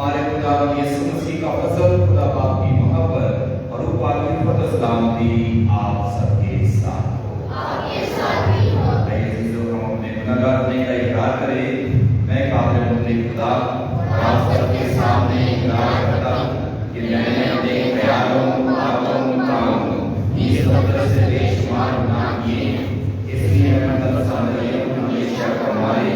ہمارے خدا یسوع مسیح کا فضل، خدا باپ کی محبت اور روح پاک کی رحمت و سلامتی آپ سب کے ساتھ ہو۔ اے عزیزو، ہم اپنے گناہگار ہونے کا اقرار کریں۔ میں قابل مطلق خدا آپ سب کے سامنے اقرار کرتا ہوں کہ میں نے اپنے خیالوں، باتوں، کاموں اس قدر سے بے شمار گناہ کیے ہیں۔ اس لیے میں مدرسہ ہمیشہ ہمارے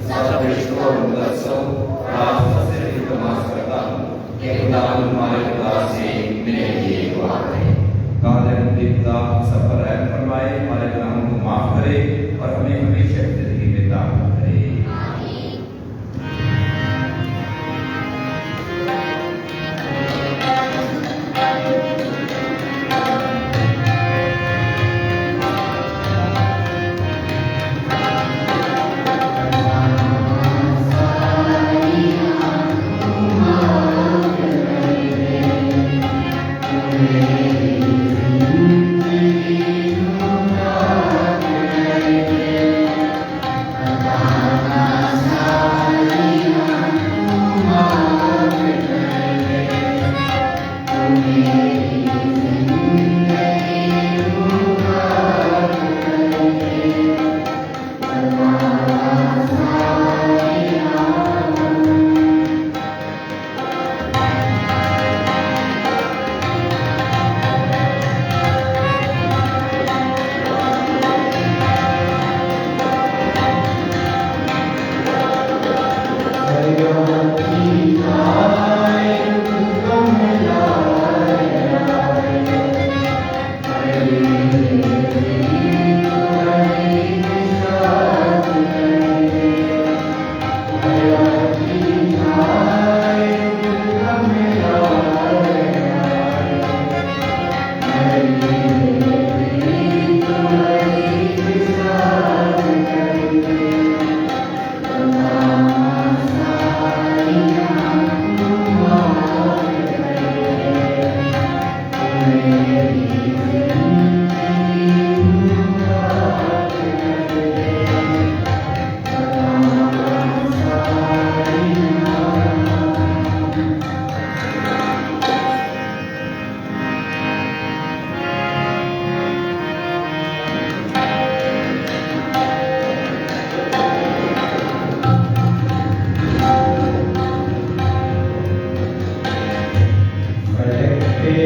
سب رشتوں اور مدرسوں اور آپ سب سے التماس کرتا ہوں کہ خدا ہمارے خدا سے میرے لیے دعا کرے۔ قادر مطلق خدا ہم سب پر رحم فرمائے، ہمارے گناہوں کو معاف کرے اور ہمیں ہمیشہ زندگی میں داخل کرے۔ اے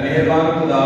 مہربان خدا،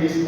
20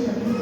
26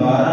12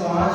5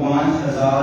5000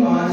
5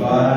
12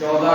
14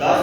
10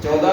14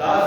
10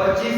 25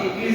21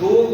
2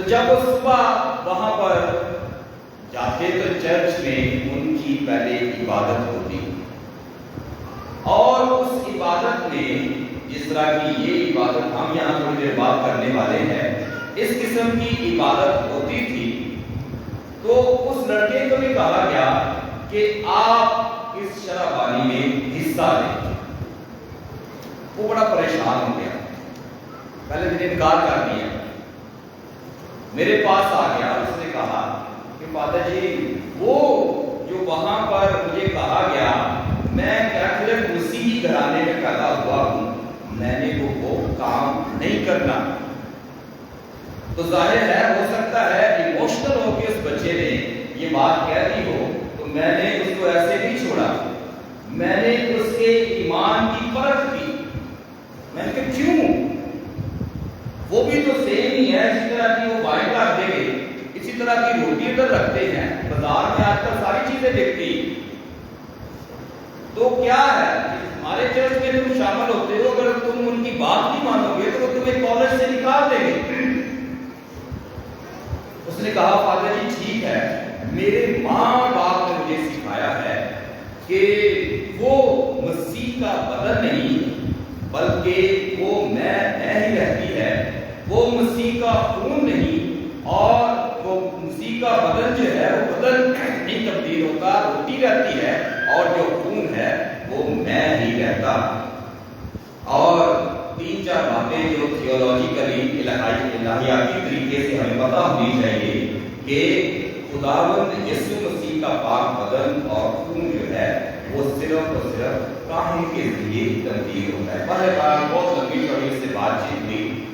تو جب وہ صبح وہاں پر جاتے تو چرچ میں ان کی پہلے عبادت ہوتی، اور اس عبادت میں جس طرح کی یہ عبادت ہم یہاں تھوڑی دیر بات کرنے والے ہیں، اس قسم کی عبادت ہوتی تھی، تو اس لڑکے کو بھی کہا گیا کہ آپ اس شرابانی میں حصہ لیں۔ وہ بڑا پریشان ہو گیا، پہلے دن انکار کر دیا، میرے پاس آ گیا، اس نے کہا کہ فادر جی وہ جو وہاں پر مجھے کہا گیا، میں کیتھولک مسیحی گھرانے میں پیدا ہوا ہوں، میں نے وہ کام نہیں کرنا۔ تو ظاہر ہے ہو سکتا ہے ایموشنل ہو کے اس بچے نے یہ بات کہہ دی ہو، تو میں نے اس کو ایسے نہیں چھوڑا، میں نے اس کے ایمان کی پرکھ کی۔ میں نے کہا کیوں؟ وہ بھی تو سیم ہی ہے، اسی طرح کی وہ وائن رکھ دیں گے، اسی طرح کی روٹی ادھر رکھتے ہیں، بازار میں آج کل ساری چیزیں بکتی، تو کیا ہے ہمارے چرچ میں تم شامل ہوتے ہو، اگر تم ان کی بات نہیں مانو گے تو وہ تمہیں کالج سے نکال دیں گے۔ اس نے کہا فادر جی ٹھیک ہے، میرے ماں باپ نے مجھے سکھایا ہے کہ وہ مسیح کا بدن نہیں بلکہ وہ میں ہی رہتی ہے، وہ مسیح کا خون نہیں، اور وہ مسیح کا بدن جو ہے وہ بدن نہیں تبدیل ہوتا، روٹی رہتی ہے، اور جو خون ہے وہ میں ہی رہتا۔ اور تین چار باتیں جو تھیولوجیکلی الہیاتی طریقے سے ہمیں پتہ ہونی چاہیے کہ خداوند یسوع مسیح کا پاک بدن اور خون جو ہے وہ صرف اور صرف کاہن کے ذریعے تبدیل ہوتا ہے۔ بہرحال بہت لمبی چوڑی سے بات چیت ہوئی،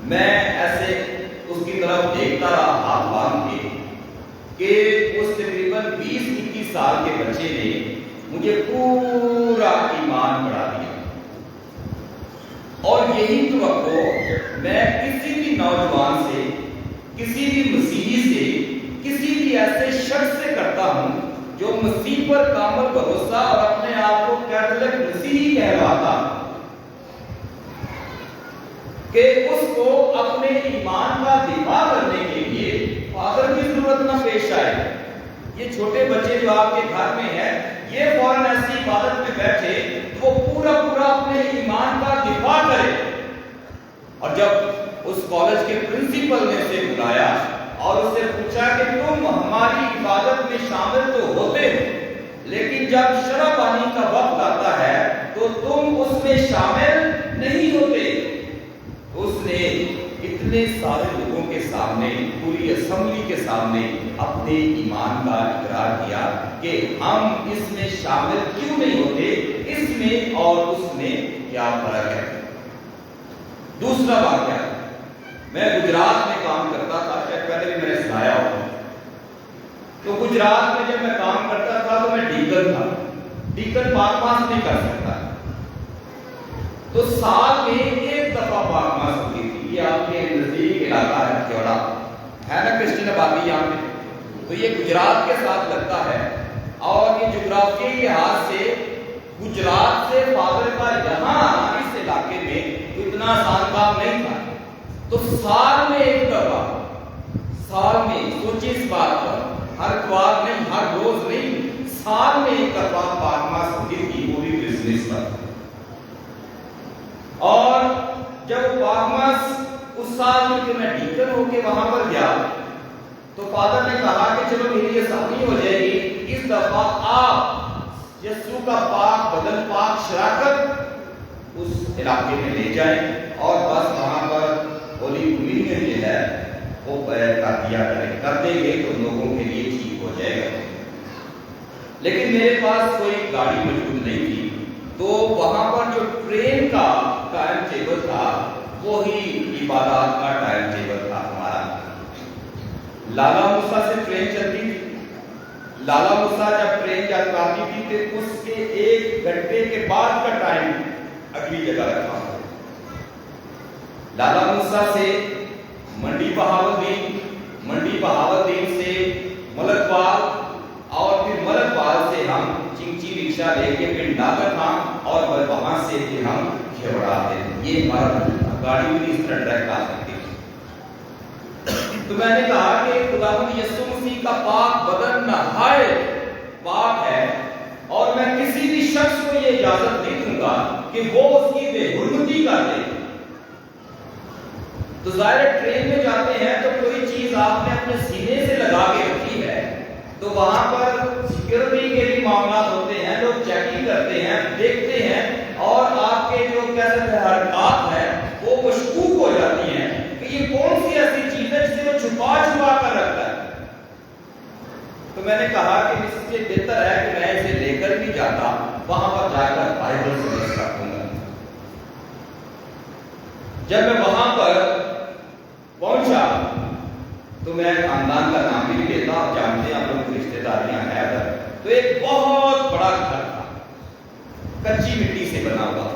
میں ایسے اس کی طرف دیکھتا رہا ہاتھ باندھ کے کہ اس تقریباً 20-21 سال کے بچے نے مجھے پورا ایمان بڑھا دیا، اور یہی توقع میں کسی بھی نوجوان سے، کسی بھی مسیحی سے، کسی بھی ایسے شخص سے کرتا ہوں جو مسیح پر کامل بھروسہ اور اپنے آپ کو کیتھولک مسیحی کہلاتا، کہ اس کو اپنے ایمان کا دفاع کرنے کے لیے فادر کی ضرورت نہ پیش آئے۔ یہ چھوٹے بچے جو آپ کے گھر میں ہیں، یہ فوراً ایسی عبادت میں بیٹھے تو وہ پورا اپنے ایمان کا دفاع کرے، اور جب اس کالج کے پرنسپل نے اسے بلایا اور اس سے پوچھا کہ تم ہماری عبادت میں شامل تو ہوتے ہو، لیکن جب شرابانی کا وقت آتا ہے تو تم اس میں شامل نہیں ہوتے، اس نے اتنے سارے لوگوں کے سامنے، پوری اسمبلی کے سامنے اپنے ایمان کا اقرار کیا کہ ہم اس میں شامل کیوں نہیں ہوتے، اس میں اور اس میں کیا فرق ہے۔ دوسرا واقعہ، میں گجرات میں کام کرتا تھا، شاید پہلے بھی میں نے سنایا ہوگا، تو گجرات میں جب میں کام کرتا تھا تو میں ڈیکن تھا، ڈیکن پاک ماس نہیں کر سکتا، تو سال میں ایک دفعہ پاک ماس ہوتی تھی۔ یہ آپ کے نزدیک علاقہ ہے چوڑا ہے نا، کرسچن آبادی یہاں پہ، تو یہ گجرات کے ساتھ لگتا ہے، اور یہ جغرافیائی لحاظ سے گجرات سے فادر کا یہاں آنا اس علاقے میں اتنا آسان کام نہیں تھا، تو سال میں ایک دفعہ، سال میں سوچیے اس بات پر، ہر اتوار نہیں، ہر روز نہیں، سال میں ایک دفعہ پاک ماس ہوتی تھی پوری بزنس پر۔ اور جب پاک ماس اس سال میں میں ڈیکن ہو کے وہاں پر گیا تو فادر نے کہا کہ چلو میری آسانی ہو جائے گی، اس دفعہ آپ یسوع کا پاک بدن، پاک شراکت اس علاقے میں لے جائیں، اور بس وہاں پر ہولی کمیونین جو ہے وہ کر دیا کریں، کر دیں گے تو لوگوں کے لیے ٹھیک ہو جائے گا۔ لیکن میرے پاس کوئی گاڑی موجود نہیں تھی، تو وہاں پر جو ٹرین کا ٹائم ٹیبل تھا وہی عبادات کا ٹائم ٹیبل تھا ہمارا۔ لالا موسیٰ سے ٹرین چلتی تھی، لالا موسیٰ جب ٹرین جب آتی تھی تو اس کے 1 گھنٹے کے بعد کا ٹائم اگلی جگہ رکھا ہوا۔ لالا موسیٰ سے منڈی بہاولدین، منڈی بہاولدین سے ملکوال، اور پھر ملکوال سے ہم چنچی رکشہ لے کے پھر ڈاگر تھا، اور وہاں سے پھر ہم کھیوڑا آتے تھے۔ یہ ہمارا گاڑی بھی اس طرح ٹریک آ سکتی تھی۔ تو میں نے کہا کہ خداوند یسوع مسیح کا پاک بدن نہایت پاک ہے اور میں کسی بھی شخص کو یہ اجازت نہیں دوں گا کہ وہ اس کی بے حرمتی کر دے۔ تو ظاہر ٹرین میں جاتے ہیں تو کوئی چیز آپ نے اپنے سینے سے لگا کے رکھی ہے تو وہاں پر سیکورٹی کے بھی معاملات ہوتے ہیں، لوگ چیکنگ کرتے ہیں، دیکھتے ہیں اور آپ کے جو کہتے ہیں حرکات ہیں وہ مشکوک ہو جاتی ہیں کہ یہ کون سی ایسی چیز ہے جسے وہ چھپا کر رکھتا ہے۔ تو میں نے کہا کہ اس سے بہتر ہے کہ میں اسے لے کر بھی جاتا، وہاں پر جا کر بائبل سمجھ رکھوں گا۔ جب میں وہاں پر پہنچا تو میں خاندان کا نام بھی لیتا، آپ جانتے ہیں آپ لوگ رشتے داریاں ہیں ادھر، تو ایک بہت بڑا گھر تھا، کچی مٹی سے بنا ہوا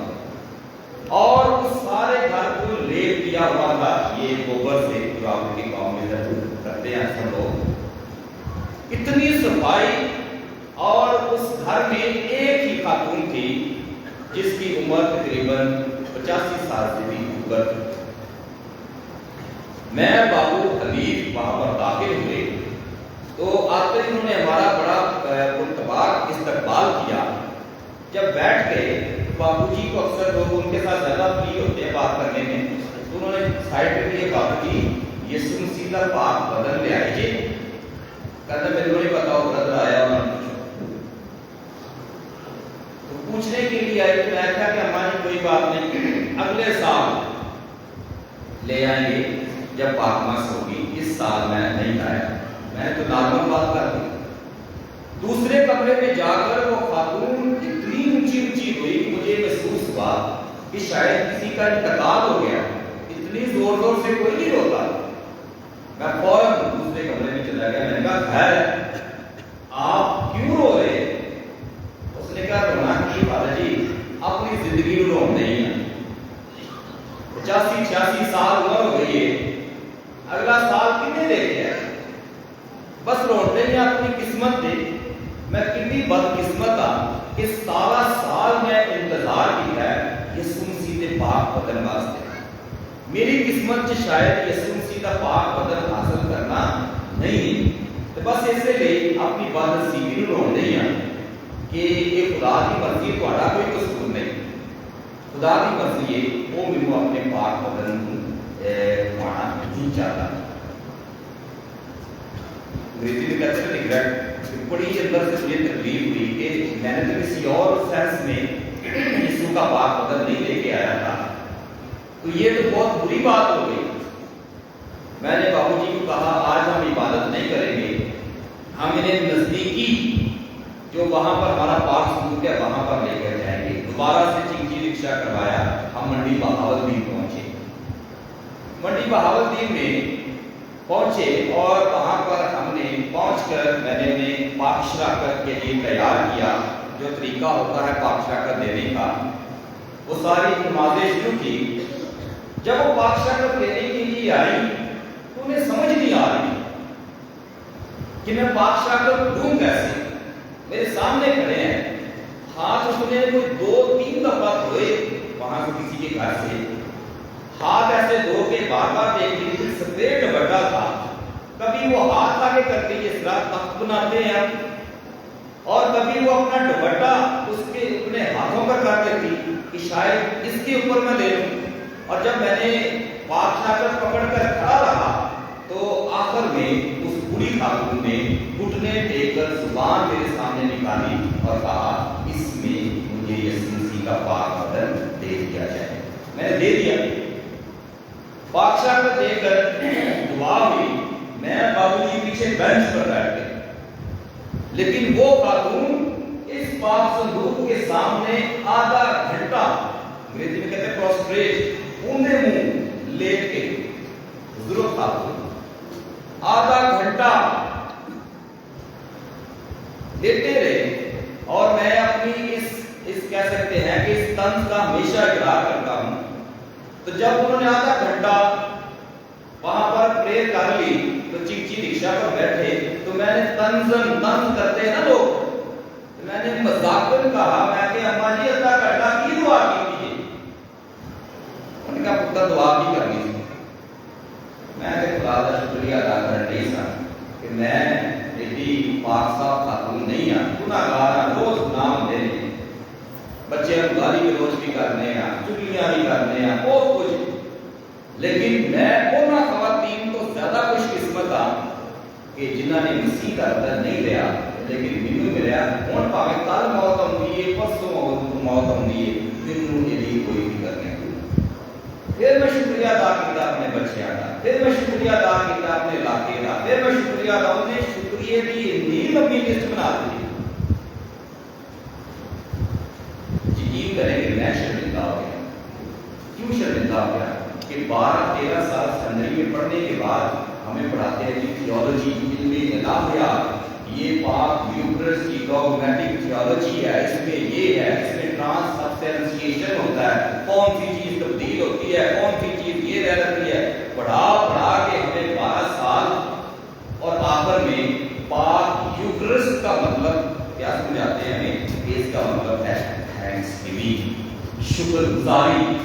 اور اس سارے گھر کو لیپ کیا ہوا تھا یہ گوبر سے، جو آپ کے گاؤں میں کرتے ہیں سب لوگ۔ اتنی صفائی، اور اس گھر میں ایک ہی خاتون تھی جس کی عمر تقریباً 85 سال سے بھی اوپر تھی۔ میں بابو حبیب وہاں پر داخل ہوئے تو آتے ہی انہوں نے ہمارا بڑا پرتباک استقبال کیا۔ جب بیٹھ گئے بابو جی کو اکثر لوگ ان کے ساتھ زیادہ فری ہوتے ہیں بات کرنے میں، تو انہوں نے سائڈ پہ دیے، بابو جی یسوع مسیح کا پاک بدن لے آئیے۔ کہتے میرے کو نہیں پتا وہ بدل آیا اور تو پوچھنے کے لیے آئے، تو میں کہا کہ ہماری کوئی بات نہیں، اگلے سال لے آئیں گے جب پاکمس ہوگی، اس سال میں نہیں آیا۔ میں نے تو نارمل بات کر دی۔ دوسرے کمرے میں جا کر وہ خاتون اتنی اونچی اونچی ہوئی کہ مجھے محسوس ہوا کہ شاید کسی کا انتقال ہو گیا، اتنی زور زور سے کوئی نہیں روتا۔ میں فوراً دوسرے کمرے میں چلا گیا، میں نے کہا خیر آپ کیوں رو رہے؟ اس نے کہا رونا کی بات جی اپنی زندگی میں رو نہیں ہے، 85-86 سال عمر ہو گئی ہے، اگلا سال کتنے دیکھے ہیں، بس روتے ہیں اپنی قسمت دے۔ میں کتنی بدقسمت ہاں کہ 17 سال میں انتظار کیا ہے یسوع مسیح کے پاک بدن واسطے۔ میری قسمت شاید یسوع مسیح کا پاک بدن حاصل کرنا نہیں، تو بس اس لیے اپنی بدنصیبی رو نہیں ہے کہ یہ خدا کی مرضی، تھوڑا کوئی قصور نہیں، خدا کی مرضی ہے وہ مینوں اپنے پاک بدن پانا نہیں چاہتا۔ انگریزی میں کہتے ہیں ریگریٹ، بڑی اندر سے یہ تکلیف ہوئی کہ میں نے تو کسی اور سینس میں یسوع کا پاک بدن نہیں لے کے آیا تھا، تو یہ تو بہت بری بات ہو گئی۔ میں نے بابو جی کو کہا آج ہم عبادت نہیں کریں گے، ہم انہیں نزدیکی جو وہاں پر ہمارا پاک صندوق ہے وہاں پر لے کر جائیں گے۔ دوبارہ سے چنکی رکشا کروایا، ہم منڈی بہاولدین پہنچے۔ منڈی بہاولدین میں پہنچے اور وہاں پر ہم نے پہنچ کر میں نے انہیں پاک شراکت کے لیے تیار کیا، جو طریقہ ہوتا ہے پاک شراکت دینے کا، وہ ساری نمازیں شروع کی۔ جب وہ پاک شراکت دینے کے لیے آئی تو انہیں سمجھ نہیں آ رہی کہ میں پاک شراکت دوں کیسے، میرے سامنے کھڑے ہیں، ہاتھ اس نے کوئی 2-3 دفعہ دھوئے وہاں سے کسی کے گھر سے، ہاتھ ایسے دھو کے بار بار دیکھ لی، سفید دوپٹہ تھا، کبھی وہ ہاتھ آگے کر کے اس طرح تخت بناتے ہیں اور کبھی وہ اپنا دوپٹہ اس کے اپنے ہاتھوں پر کر دیتی کہ شاید اس کے اوپر میں لے لوں۔ اور جب میں نے پاک شراکت پکڑ کر کھڑا رہا تو آخر میں اس بوڑھی خاتون نے گھٹنے ٹیک کر زبان میرے سامنے نکالی اور کہا اس میں مجھے یسوع مسیح کا پاک بدن دے دیا جائے۔ میں نے دے دیا، پاک شراکت دے کر دعا ہوئی، میں بابو جی پیچھے بینچ پر بیٹھ گئے، لیکن وہ خاتون اس پاک صندوق کے سامنے آدھا گھنٹہ، انگریزی میں کہتے ہیں پروسٹریٹ، اوندے منہ لیٹ کے، بزرگ خاتون آدھا گھنٹہ لیٹے رہے، اور میں اپنی اس کہہ سکتے ہیں کہ اس طنز کا ہمیشہ اقرار کرتا ہوں۔ تو جب انہوں نے آدھا گھنٹہ وہاں پر پریئر کر لی تو چنکی رکشا پر بیٹھے تو میں نے طنز کرتے نا لوگ، تو میں نے مذاقن کہا، میں کہ اماں جی آدھا گھنٹہ کی دعا کی تھی؟ انہوں نے کہا پتر دعا بھی کرنی تھی۔ میں کہ خدا کا شکریہ ادا کرنے سا کہ میں ایڈی پاک صاحب خاتون نہیں ہاں، گناہگار روز نام دے بچے گالی گلوچ بھی کرنے ہیں، چگلیاں بھی کرنے ہیں، بہت کچھ، لیکن میں انہاں خواتین تو زیادہ خوش قسمت ہاں کہ جنہاں نے مسیح کا بدل نہیں لیا لیکن مینوں ملیا ہن بھاویں کل موت ہوندی ہے پرسوں موت ہوندی ہے مینوں یہ کوئی بھی کرنے پھر میں شکریہ ادا کیتا اپنے بچیاں کا، پھر میں شکریہ ادا کیتا اپنے علاقے کا، پھر میں شکریہ ادا انہیں شکریہ کی اتنی لمبی لسٹ بنا دی۔ یقین کریں کہ میں شرمندہ ہو گیا۔ کیوں شرمندہ ہو گیا؟ کہ 12-13 سال سیکنڈری میں پڑھنے کے بعد ہمیں پڑھاتے ہیں کہ تھیولوجی علم الہیات یہ پاک یوکرس کی ڈوگمیٹک تھیولوجی ہے، اس میں یہ ہے، اس میں ٹرانس سبسٹینشیشن ہوتا ہے، کون سی چیز تبدیل ہوتی ہے، کون سی چیز یہ رہ جاتی ہے، پڑھا کے ہمیں 12 سال اور آخر میں پاک یوکرس کا مطلب کیا سمجھاتے ہیں ہمیں کہ اس کا مطلب ہے تھینکس گیونگ، شکر گزاری۔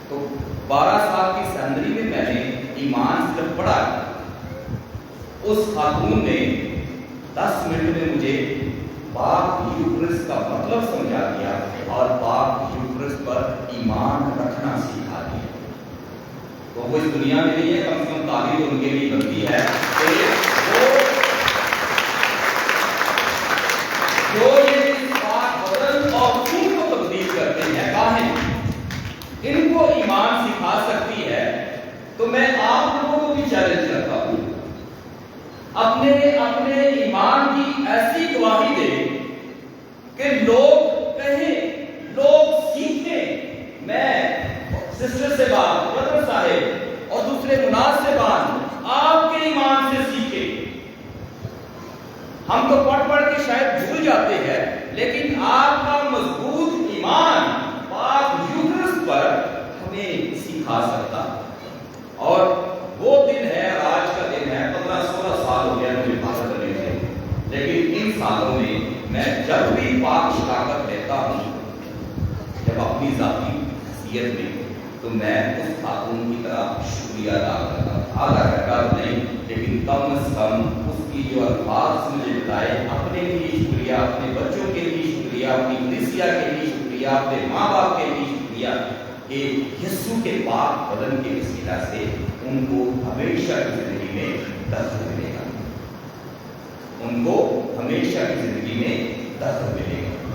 تو 12 سال کی سیکنڈری میں میں نے ایمان صرف پڑھا، اس خاتون نے 10 منٹ میں مجھے پاک یوکرس کا مطلب سمجھا دیا اور پاک یوکرس پر ایمان رکھنا سکھا دیا۔ تو وہ اس دنیا میں نہیں ہے، کم سے کم تعبیر ان کے لیے بنتی ہے کہ جو یہ پاک بدن اور خون کو تبدیل کرتے ہیں کہاں ان کو ایمان سکھا سکتی ہے۔ تو میں آپ لوگوں کو بھی چیلنج کرتا ہوں اپنے ایمان کی ایسی گواہی دے کہ لوگ کہیں، لوگ سیکھیں۔ میں سسٹر سے بات، برادر صاحب اور دوسرے مناظر سے بات آپ کے ایمان سے سیکھیں۔ ہم تو پڑھ کے شاید بھول جاتے ہیں، لیکن آپ کا مضبوط ایمان پاک یوکرس پر ہمیں سکھا سکتا۔ اور وہ دن ہے، آج کا دن ہے، 15-16 سال ہو گیا مجھے بات کرنے سے، لیکن ان سالوں میں جب بھی پاک شراکت لیتا ہوں، جب اپنی ذاتی حیثیت میں، تو میں اس خاتون کی طرح شکریہ ادا کرتا ہوں۔ آدھا گھنٹہ نہیں، لیکن کم از کم اس کی جو الفاظ مجھے بتائے، اپنے لیے شکریہ، اپنے بچوں کے لیے شکریہ، اپنی کلیسیا کے لیے شکریہ، اپنے ماں باپ کے لیے شکریہ کہ یسوع کے پاک بدن کے وسیلہ سے ان کو ہمیشہ کی زندگی میں دخل ملے گا، ان کو ہمیشہ کی زندگی میں دخل ملے گا۔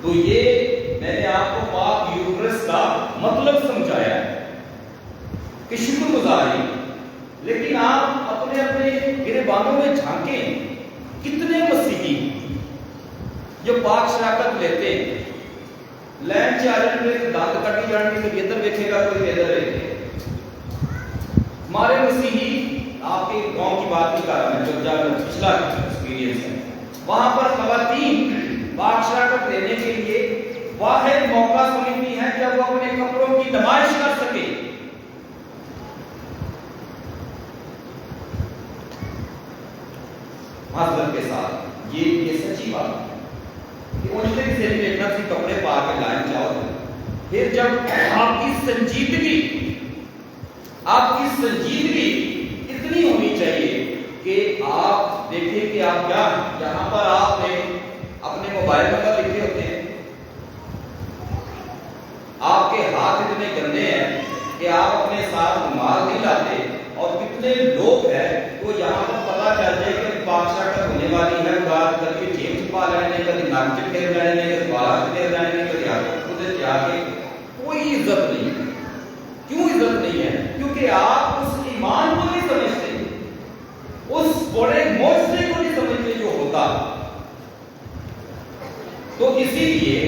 تو یہ میں نے آپ کو پاک یوکرس کا مطلب سمجھایا ہے کہ شکر گزاری، لیکن آپ اپنے گریبانوں میں جھانکیں، کتنے مسیحی جو پاک شراکت لیتے ہیں، لین چارج میں دانت کٹی جانے کی ادھر دیکھے گا کوئی ادھر دیکھے۔ ہمارے مسیحی، آپ کے گاؤں کی بات نہیں کر رہا میں، جو پچھلا ایکسپیرینس ہے، وہاں پر خواتین پاک شراکت لینے کے لیے واحد موقع سمجھتی ہیں جب وہ اپنے کپڑوں کی نمائش کر سکے۔ معذرت کے ساتھ یہ سچی بات ہے کہ ان سے دیکھنا سی کپڑے پا کے لائن چاہو، پھر جب آپ کی سنجیدگی اتنی ہونی چاہیے کہ آپ دیکھیں کہ آپ کیا، یہاں پر آپ نے اپنے موبائل نمبر لکھے ہوتے ہیں، آپ کے ہاتھ اتنے گندے ہیں کہ آپ اپنے ساتھ رومال نہیں لاتے، اور کتنے لوگ ہیں وہ یہاں پر پتا چل جائے کہ بادشاہ کا ہونے والی ہے، بات کر کے جیب چھپا لینے، کبھی ناک چکھیر لینے، کبھی بالا چکھیر لینے، کبھی خود جا کے کوئی عزت نہیں ہے۔ کیوں عزت نہیں ہے؟ کیونکہ آپ اس ایمان کو نہیں سمجھتے، اس بڑے معجزے کو نہیں سمجھتے جو ہوتا۔ تو اسی لیے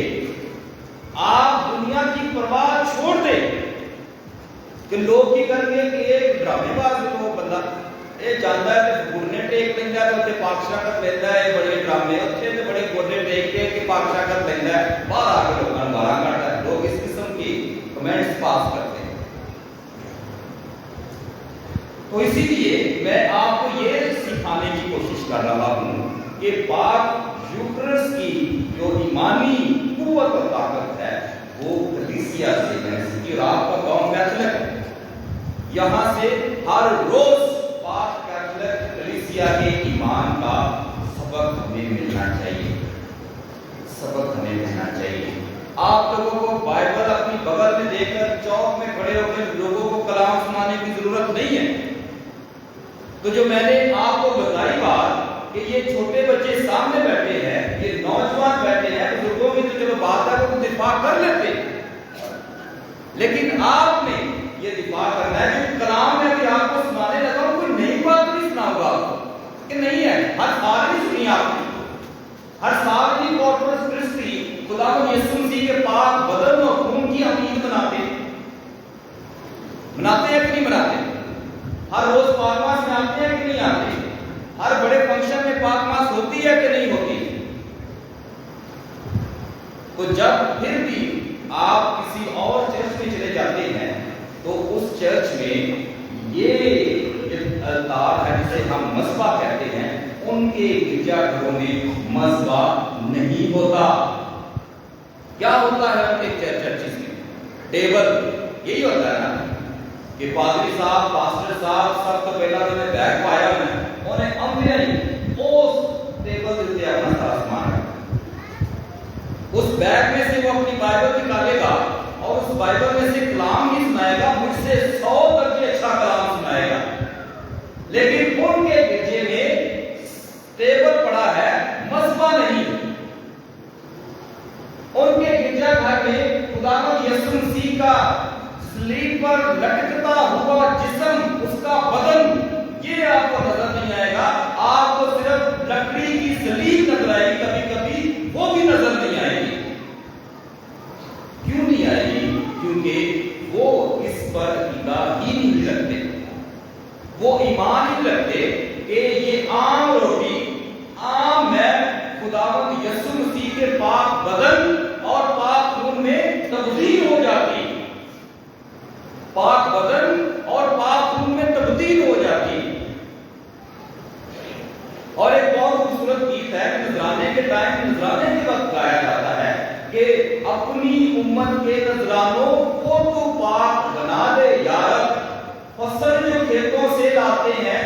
آپ دنیا کی پرواہ چھوڑ دیں کہ لوگ کی کر کے کہ ایک ڈرامے باز لوگ بندہ یہ جانتا ہے کہ گھرنے ٹیک لینا ہے تو پاک شراکت لینا ہے، بڑے ڈرامے اتنے تو بڑے گھرنے ٹیک کے پاک شراکت لینا ہے، باہر آ کے لوگوں نے گالاں کاٹا ہے، لوگ اس قسم کی کمنٹس پاس کرتے ہیں۔ تو اسی لیے میں آپ کو یہ سکھانے کی کوشش کر رہا ہوں کہ پاک یوکرس کی جو ایمانی قوت اور طاقت ہے وہ کلیسیا سے میں کی اور آپ کا گاؤں کیتھولک ہے، یہاں سے ہر روز پاک کیتھولک کلیسیا کے ایمان کا سبق ہمیں ملنا چاہیے، سبق ہمیں ملنا چاہیے۔ آپ لوگوں کو بائبل اپنی بغل میں دے کر چوک میں کھڑے ہو کے لوگوں کو کلام سنانے کی ضرورت نہیں ہے۔ تو جو میں نے آپ کو بتائی بات کہ یہ چھوٹے بچے سامنے بیٹھے ہیں، یہ نوجوان بیٹھے ہیں، بزرگوں کی تو چلو بات ہے وہ دفاع کر لیتے، لیکن آپ نے یہ دفاع کرنا ہے جو کلام میں ابھی آپ کو سنانے لگا ہوں، کوئی نئی بات نہیں سناؤں گا آپ کو کہ نہیں ہے، ہر سال نہیں سنی آپ نے، ہر سال کی کارپورس کرسٹی خدا یسوع مسیح کے پاک بدن اور خون کی ہم عید مناتے ہیں کہ نہیں مناتے؟ ہر روز پاک ماس میں آتے ہیں کہ نہیں آتے؟ ہر بڑے فنکشن میں پاک ماس ہوتی ہے کہ نہیں ہوتی؟ تو جب پھر بھی آپ کسی اور چرچ میں چلے جاتے ہیں تو اس چرچ میں یہ الطار ہے جسے ہم مذبح کہتے ہیں، ان کے گرجا گھروں میں مذبح نہیں ہوتا۔ کیا ہوتا ہے ان کے چرچز میں؟ ٹیبل، یہی ہوتا ہے نا کہ پادری صاحب، پاسٹر صاحب سب تو پہلا انہوں نے بیگ پایا انہیں امریا ہی اس ٹیبل دیتے اپنا سارا سامان، اس بیگ میں سے وہ اپنی بائبل نکالے گا اور اس بائبل میں سے کلام ہی سنائے گا، مجھ سے 100 درجے اچھا کلام سنائے گا، لیکن ان کے گرجے میں ٹیبل پڑا ہے، مذبح نہیں۔ ان کے گرجا گھر میں خداوند یسوع مسیح کا صلیب پر لٹکتا ہوا جسم، اس کا بدن، یہ آپ کو نظر نہیں آئے گا، آپ کو صرف لکڑی کی صلیب نظر آئے گی، کبھی کبھی وہ بھی نظر نہیں آئے گی۔ کیوں نہیں آئے گی؟ کیونکہ وہ اس پر عقیدہ ہی نہیں رکھتے، وہ ایمان ہی رکھتے کہ یہ عام روٹی، عام ہے، خداوند یسوع مسیح کے پاک بدن اور پاک خون میں تبدیل ہو جاتی، پاک بدن اور پاک خون میں تبدیل ہو جاتی۔ اور ایک بہت خوبصورت گیت ہے، نذرانے کے ٹائم، نذرانے کے وقت گایا جاتا ہے کہ اپنی امت کے نذرانوں کو تو پاک بنا دے یا رب، فصل جو کھیتوں سے لاتے ہیں،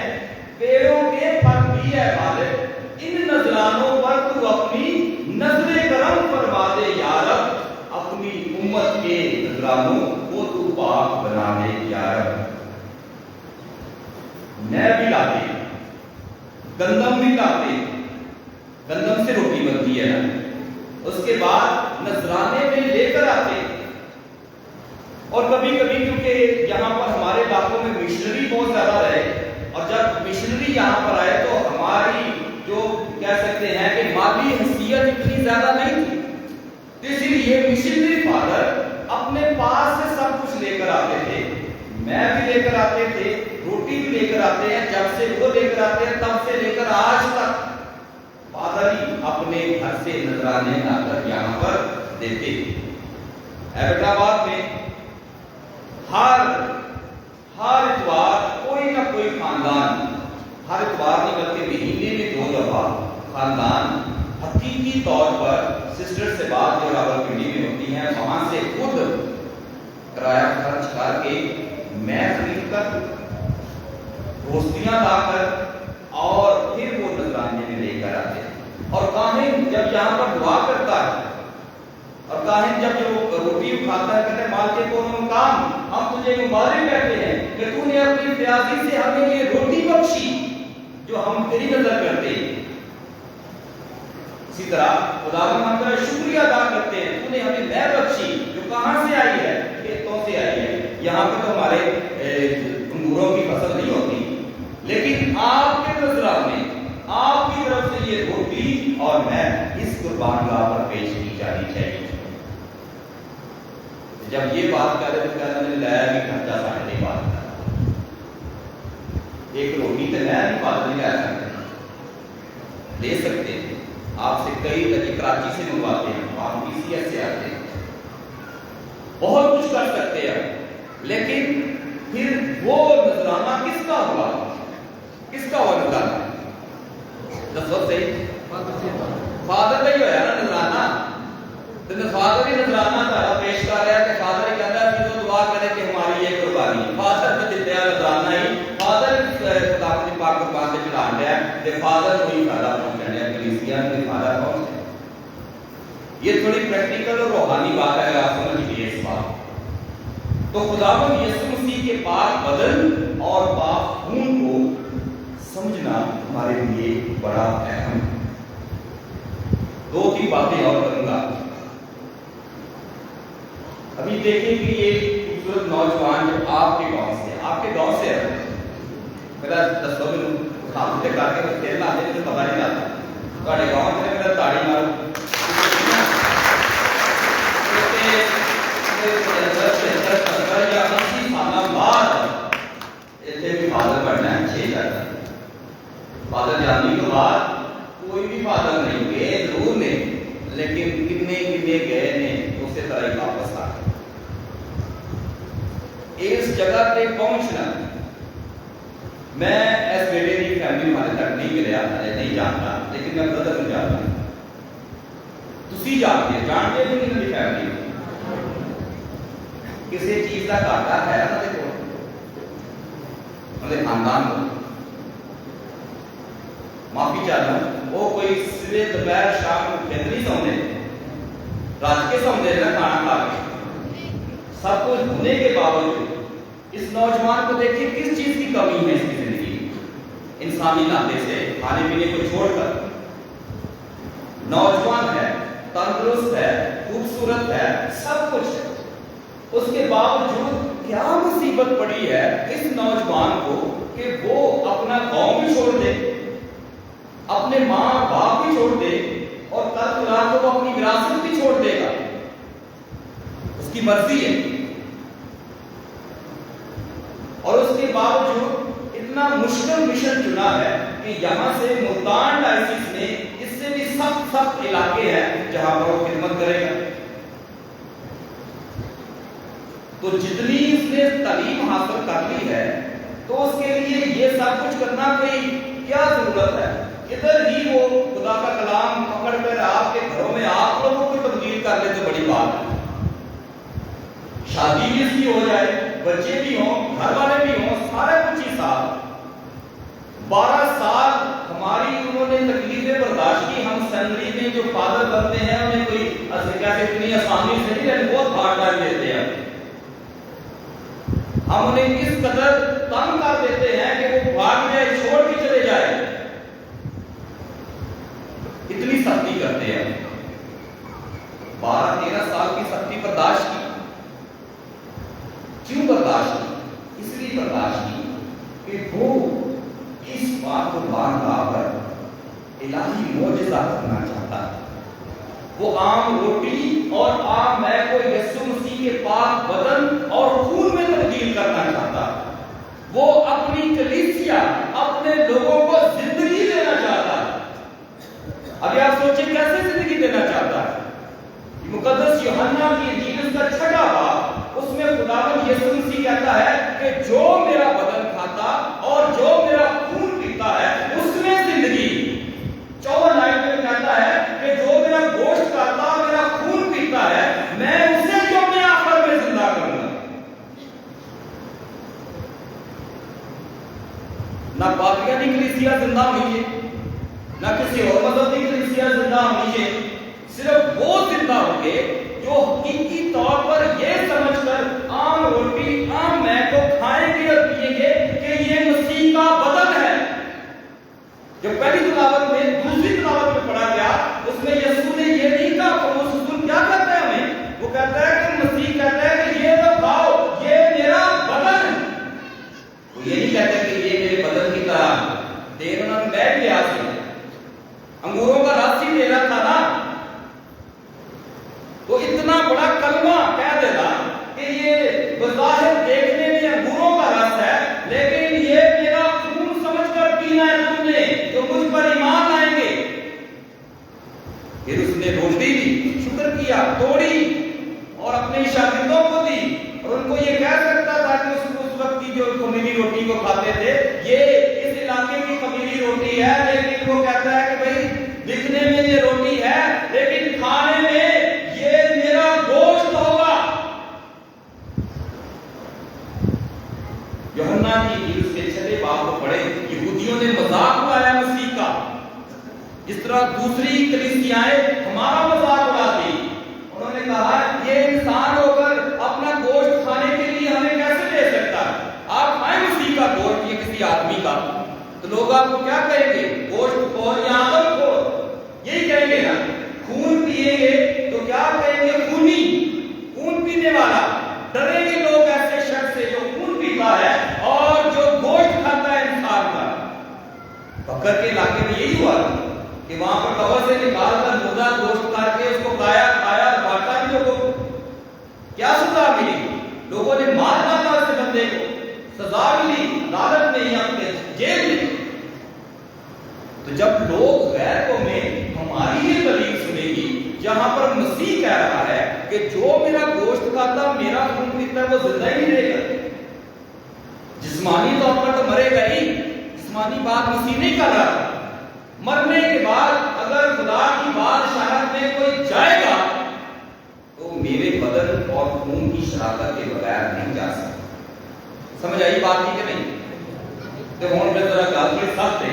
پیڑوں کے پھل بھی ہے مالک، ان نذرانوں پر تو اپنی نظر کرم فرما دے یا رب، اپنی امت کے نذرانوں کو تو پاک بنا دے یا رب۔ نہ بھی لاتے، گندم بھی لاتے، گندم سے روٹی بنتی ہے نا، اس کے بعد نذرانے میں لے کر آتے، اور کبھی کبھی کیونکہ یہاں پر ہمارے علاقوں میں مشنری بہت زیادہ رہے، اور جب مشنری یہاں پر آئے تو ہماری جو کہہ سکتے ہیں کہ مالی حیثیت اتنی زیادہ نہیں تھی، تو اسی لیے مشنری فادر اپنے پاس سے سب کچھ لے کر آتے تھے، میں بھی لے کر آتے تھے، روٹی بھی لے کر آتے ہیں، جب سے وہ لے کر آتے ہیں تب سے لے کر آج تک فادر ہی اپنے گھر سے نذرانے لا کر یہاں پر دیتے۔ حیدرآباد میں ہر اتوار کوئی نہ کوئی خاندان، ہر اتوار نہیں بلکہ مہینے میں 2 دفعہ خاندان حقیقی طور پر سسٹر سے بات جو راولپنڈی میں ہوتی ہیں، وہاں سے خود کرایہ خرچ کر کے میں خرید کر، روستیاں لا کر، اور پھر وہ نذرانے میں لے کر آتے ہیں۔ اور کاہن جب یہاں پر دعا کرتا ہے، اور کاہن جب وہ روٹی کھاتا ہے، کہتے ہیں مالکے کو کام، ہم تجھے مبارک کہتے ہیں کہ تو نے اپنی پیازی سے ہمیں یہ روٹی بخشی جو ہم تیری نظر کرتے ہیں۔ اسی طرح خداوند ہم کا شکریہ ادا کرتے ہیں، تو نے ہمیں نہ بخشی جو کہاں سے آئی ہے؟ کھیتوں سے آئی ہے۔ یہاں پہ تو ہمارے انگوروں کی فصل نہیں ہوتی، لیکن آپ کے نذرانے، آپ کی طرف سے یہ روٹی اور میں اس قربان گاہ پر پیش کی جانی چاہیے۔ جب یہ بات کر رہے تو کہتے ہیں لیا بھی خرچہ ساڑھے نہیں بات کر، ایک روٹی تو لیا بھی بات نہیں لیا سکتے، لے سکتے ہیں آپ سے، کئی کراچی سے منگواتے ہیں، آپ PCS سے آتے ہیں، بہت کچھ کر سکتے ہیں، لیکن پھر وہ نذرانہ کس کا ہوا؟ کس کا ہوا نذرانہ؟ دسو صحیح، فادر کا ہی ہوا نا نذرانہ، تو فادر ہی نذرانہ پیش کر رہا ہے کہ فادر ہی کہتا ہے کہ جو دعا فادر کو ہی فائدہ پہنچانے یا کلیسیا کو ہی فائدہ پہنچے. یہ تھوڑی پریکٹیکل اور روحانی بات ہے، اگر آپ سمجھ لیجیے اس بات. تو خداوند یسوع مسیح کے پاک بدن اور پاک خون کو سمجھنا ہمارے لیے بڑا اہم ہے. دو تین باتیں اور کروں گا. ابھی دیکھیں کہ یہ خوبصورت نوجوان جب آپ کے گاؤں سے ہے، میرا 10 منٹ خاموش کر کے کھیلنا آتے مجھے پتا نہیں لگتا. تھوڑے گاؤں سے میرا تاڑی مارو یا 80 سال بعد اتنے بھی فادر بننا ہے 6 جاتا. فادر جانے کے بعد کوئی بھی فادر نہیں گئے ضرور نے، لیکن کتنے گئے نے اسی طرح ہی واپس آ گئے. اس جگہ پہ پہنچنا میں اس بیٹے کی فیملی والے تک نہیں ملیا، نہیں جانتا، لیکن میں برادر کو جانتا ہوں. تسی جانتے بھی نہیں میری فیملی کسی چیز کا گھاٹا ہے ہمارے خاندان کو. معافی چاہتا ہوں، وہ کوئی صبح دوپہر شام کو کھیت نہیں سونے، رات کے سونے رہنا کھانا کھا کے. سب کچھ ہونے کے باوجود اس نوجوان کو دیکھیں کس چیز کی کمی ہے اس کی زندگی. انسانی ناطے سے کھانے پینے کو چھوڑ کر نوجوان ہے، تندرست ہے، خوبصورت ہے، سب کچھ ہے. اس کے باوجود کیا مصیبت پڑی ہے اس نوجوان کو کہ وہ اپنا قوم بھی چھوڑ دے، اپنے ماں باپ بھی چھوڑ دے، اور کل رات کو وہ اپنی وراثت بھی چھوڑ دے گا. اس کی مرضی ہے. اور اس کے باوجود اتنا مشکل مشن چنا ہے کہ یہاں سے ملتان ڈائسس میں اس سے بھی سخت علاقے ہیں جہاں پر وہ خدمت کرے گا. تو جتنی اس نے تعلیم حاصل کر لی ہے تو اس کے لیے یہ سب کچھ کرنا کوئی کیا ضرورت ہے. ادھر ہی وہ خدا کا کلام پکڑ کر آپ کے گھروں میں آپ لوگوں کو تبدیل کر لے تو بڑی بات ہے. شادی بھی اس کی ہو جائے، بچے بھی ہوں، گھر والے بھی ہوں، سارے کچھ ہی ساتھ. 12 سال ہماری انہوں نے تکلیفیں برداشت کی. ہم سینری میں جو فادر بنتے ہیں انہیں کوئی کیسے اتنی آسانی سے نہیں لیکن بہت بھاگ ڈال دیتے ہیں. ہم انہیں اس قدر تنگ کر دیتے ہیں کہ وہ بھاگ جائے، چھوڑ کے چلے جائے. اتنی سختی کرتے ہیں. 12-13 سال کی سختی برداشت کی. کیوں برداشت کی؟ اس لیے برداشت کی کہ وہ اس بات کو مان لا کر الہی معجزہ کرنا چاہتا ہے. وہ عام روٹی اور عام مے کو یسوع مسیح کے پاک بدن اور خون میں تبدیل کرنا چاہتا ہے. وہ اپنی کلیسیا، اپنے لوگوں کو زندگی دینا چاہتا ہے. ابھی آپ سوچیں کیسے زندگی دینا چاہتا ہے. مقدس یوحنا کی انجیل اس کا 6واں باب، اس میں خداوند یسوع مسیح کہتا ہے کہ جو میرا بدن کھاتا اور جو میرا خون پیتا ہے اس میں زندگی. 54 آیت میں کہتا ہے کہ جو میرا گوشت کھاتا اور میرا خون پیتا ہے میں اسے یوم آخر میں زندہ کروں گا. نہ پادریانی کلیسیا زندہ ہوئی ہے، نہ کسی اور مذہب کی کلیسیا زندہ ہوئی ہے. صرف وہ زندہ ہوں گے جو حقیقی طور پر یہ سمجھ کر عام روٹی عام مے کو کھائیں گے اور پیئیں گے کہ یہ مسیح کا بدن ہے. جو پہلی تلاوت میں دوسری تلاوت میں پڑھا گیا اس میں یسوع نے یہ نہیں کہا. پولس رسول کیا کہتا ہے ہمیں؟ وہ کہتا ہے کہ مسیح کہتا ہے کہ یہ تو کھاؤ، یہ میرا بدن ہے. وہ یہ نہیں کہتا کہ یہ میرے بدن کی طرح دیر انہوں نے بیٹھ گیا سی انگوروں کا رس ہی دے رہا تھا نا. تو اتنا بڑا کلمہ کہہ دینا کہ یہ بظاہر دیکھنے میں انگوروں کا رس ہے لیکن یہ میرا خون سمجھ کر پینا ہے تم نے جو مجھ پر ایمان لائیں گے. پھر اس نے روٹی دی، شکر کیا، توڑی اور اپنے شاگردوں کو دی اور ان کو یہ کہہ سکتا تھا کہ اس وقت کی جو قبیلی روٹی کو کھاتے تھے یہ اس علاقے کی قبیلی روٹی ہے، لیکن وہ کہتا ہے کہ بھائی دکھنے میں یہ روٹی ہے لیکن کھانے میں یہ میرا گوشت ہوگا. یوحنا کی انجیل کے 6 باب کو پڑھیں. یہودیوں نے مذاق اڑایا مسیح کا طرح دوسری کلیسیائیں ہمارا مذاق اڑاتی، انہوں نے کہا یہ انسان ہو کر اپنا گوشت کھانے کے لیے ہمیں کیسے دے سکتا ہے؟ آپ کھائیں اسی کا گوشت یہ کسی آدمی کا، تو لوگ آپ کو کیا کہیں گے؟ گوشت خور یا آدم خور، یہی کہیں گے نا۔ خون پیئیں گے تو کیا کہیں گے؟ خونی، خون پینے والا۔ ڈریں گے لوگ ایسے شخص سے جو خون پیتا ہے اور جو گوشت کھاتا ہے انسان کا۔ بکر کے علاقے میں یہی ہوا تھا کہ وہاں پر قبر سے نکال کر مردہ گوشت کر کے اس کو کھایا بانٹا بھی لوگوں کو۔ کیا سزا ملی؟ لوگوں نے مار ڈالا اس بندے کو، سزا ملی، عدالت میں یا جیل میں۔ تو جب لوگ غیر قومیں ہماری یہ دلیل سنے گی جہاں پر مسیح کہہ رہا ہے کہ جو میرا گوشت کھاتا میرا خون پیتا ہے وہ زندہ ہی رہے گا، جسمانی طور پر تو مرے گا ہی، جسمانی بات مسیح نہیں کر رہا۔ مرنے کے بعد اگر خدا کی بادشاہت میں کوئی جائے گا تو میرے بدن اور خون کی شراکت کے بغیر نہیں جا سکتا۔ سمجھ آئی بات کی کہ نہیں؟ تو ہوں میں ذرا گل کے ساتھ دے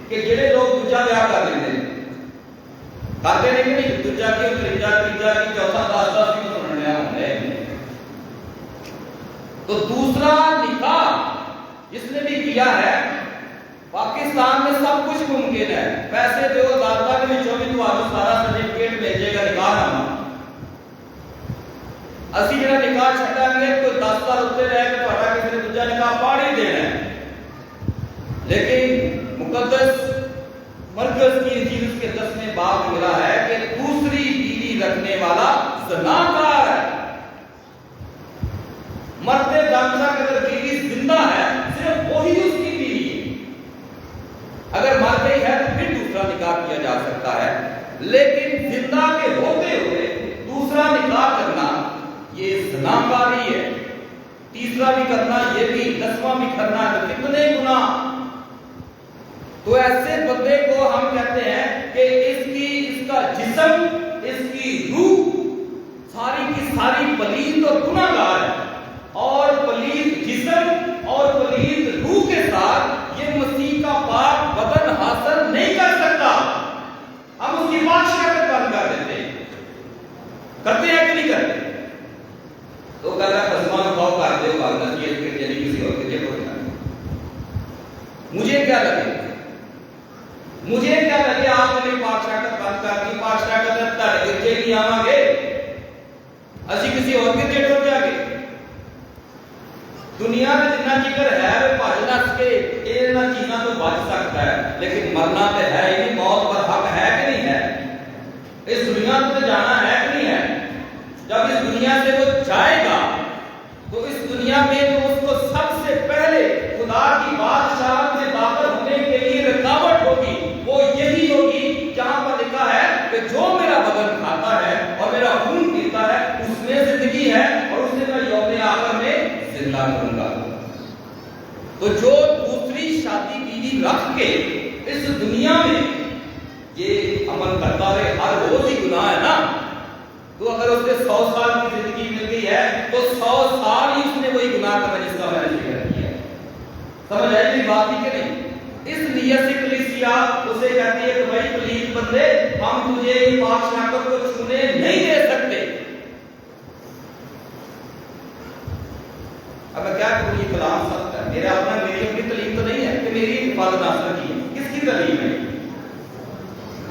کہ جڑے لوگ دوجا بیاہ کر لیتے ہیں کرتے نہیں کہ نہیں، دوجا کی تیجا کی چوتھا 10 کی سننے ہونے، تو دوسرا نکاح جس نے بھی کیا ہے پاکستان میں سب کچھ ممکن ہے، پیسے دو عدالتاں کے وچوں بھی تمہارا سارا سرٹیفکیٹ مل جائے گا نکاح نامہ۔ اسی جڑا نکاح چھڈا گیا کوئی 10 سال اتنے رہ کے تہاڈا کسی نے دوجا نکاح پاڑ ہی دینا ہے، لیکن مقدس مرکز کی انجیل اس کے 10ویں باب میں ملا ہے کہ دوسری بیوی رکھنے والا زناکار ہے۔ مرتے دم تک اگر بیوی زندہ ہے صرف وہی اس کی بیوی ہے، اگر مر گئی ہے تو پھر دوسرا نکاح کیا جا سکتا ہے، لیکن زندہ کے ہوتے ہوئے دوسرا نکاح کرنا یہ زناکاری ہے۔ تیسرا بھی کرنا یہ بھی، 10واں بھی کرنا ہے، تو کتنے گناہ۔ تو ایسے بندے کو ہم کہتے ہیں کہ اس کا جسم، اس کی روح ساری کی ساری پلید اور گناہگار ہے، اور پلید جسم اور پلید روح کے ساتھ یہ مسیح کا پاک بدن حاصل نہیں کر سکتا۔ ہم اس کی بادشاہت بند کر دیتے ہیں، کرتے ہیں کہ نہیں کرتے؟ تو کہہ رہا ہے قسمہ میں خوف کر دے بھاگنا چاہیے کہ یعنی کسی اور کے جیب ہو جائے۔ مجھے کیا لگے آپ نے بادشاہت بند کر دی، بادشاہت تھے گرجے نہیں آواں گے، اسی کسی اور کے جیب ہو جائے گے۔ دنیا میں جتنا ذکر ہے وہ بھج نس کے ان چیزوں تو بچ سکتا ہے، لیکن مرنا تو ہے ہی نہیں، موت پر حق ہے کہ نہیں ہے؟ اس دنیا کو جانا ہے کہ نہیں ہے؟ جب اس دنیا سے وہ جائے گا تو اس دنیا میں جو اس کو سب سے پہلے خدا کی بادشاہت میں داخل ہونے کے لیے رکاوٹ ہوگی وہ یہی ہوگی جہاں پر لکھا ہے کہ جو میرا بدن کھاتا ہے اور میرا خون پیتا ہے اس میں زندگی ہے اور اسے میں یوم آخر میں زندہ کروں گا۔ تو جو دوسری شادی بیوی رکھ کے اس دنیا میں یہ عمل کرتا رہے، ہر روز ہی گناہ ہے نا، تو اگر اس نے 100 سال کی زندگی مل گئی ہے تو 100 سال ہی اس نے وہی گناہ کرنا جس کا میں نے ذکر کیا۔ سمجھ آئی میری بات ہی کہ نہیں؟ اس نیت سے کلیسیا اسے کہتی ہے کہ بھائی پلیز بندے ہم تجھے پاک شاکر کو چھونے نہیں دے سکتے۔ اب میں کیا کروں، یہ کلام سخت ہے، میرا اپنا میری اپنی دلیل تو نہیں ہے کہ میری حفاظت حاصل کی ہے، کس کی دلیل ہے؟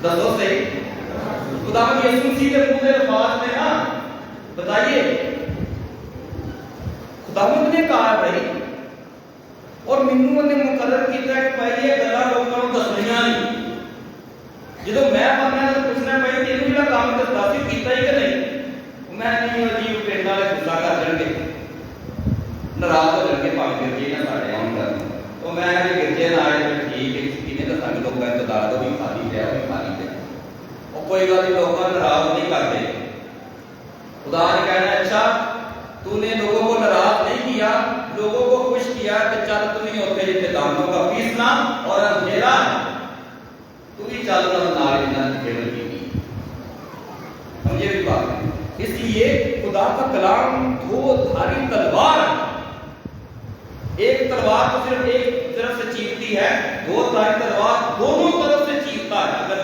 دسو صحیح، خدا یسوع مسیح کے منہ کے الفاظ میں نا بتائیے، خداوند نے کہا بھائی، اور مینوں نے مقرر کیا کہ بھائی یہ گلاں لوکاں نوں دسنیاں نہیں، جدوں میں بننا تو پوچھنا بھائی تینوں جڑا کام دستا سی کیتا ہی کہ نہیں؟ میں نہیں عجیب پنڈ والے غصہ کر جان گے، ناراض ہو جان گے، پاویں گرجے نہ ساڈے آن کر، تو میں گرجے نہ آئے تو ٹھیک ہے، کنے دساں گے لوکاں انتظار بھی خالی پیا وہ بھی خالی پیا، کوئی گل نہیں، لوگوں ناراض نہیں کرتے۔ خدا نے کہنا اچھا تو نے لوگوں کو ناراض نہیں کیا، لوگوں کو خوش کیا کہ چل تمہیں ہوتے جتنے دانتوں کا پیسنا اور اندھیرا تو بھی چل کر نال کھیل کی، سمجھے بھی بات ہے۔ اس لیے خدا کا کلام دو دھاری تلوار ہے، ایک تلوار تو صرف ایک طرف سے چیرتی ہے، دو دھاری تلوار دونوں طرف سے چیرتا ہے۔ اگر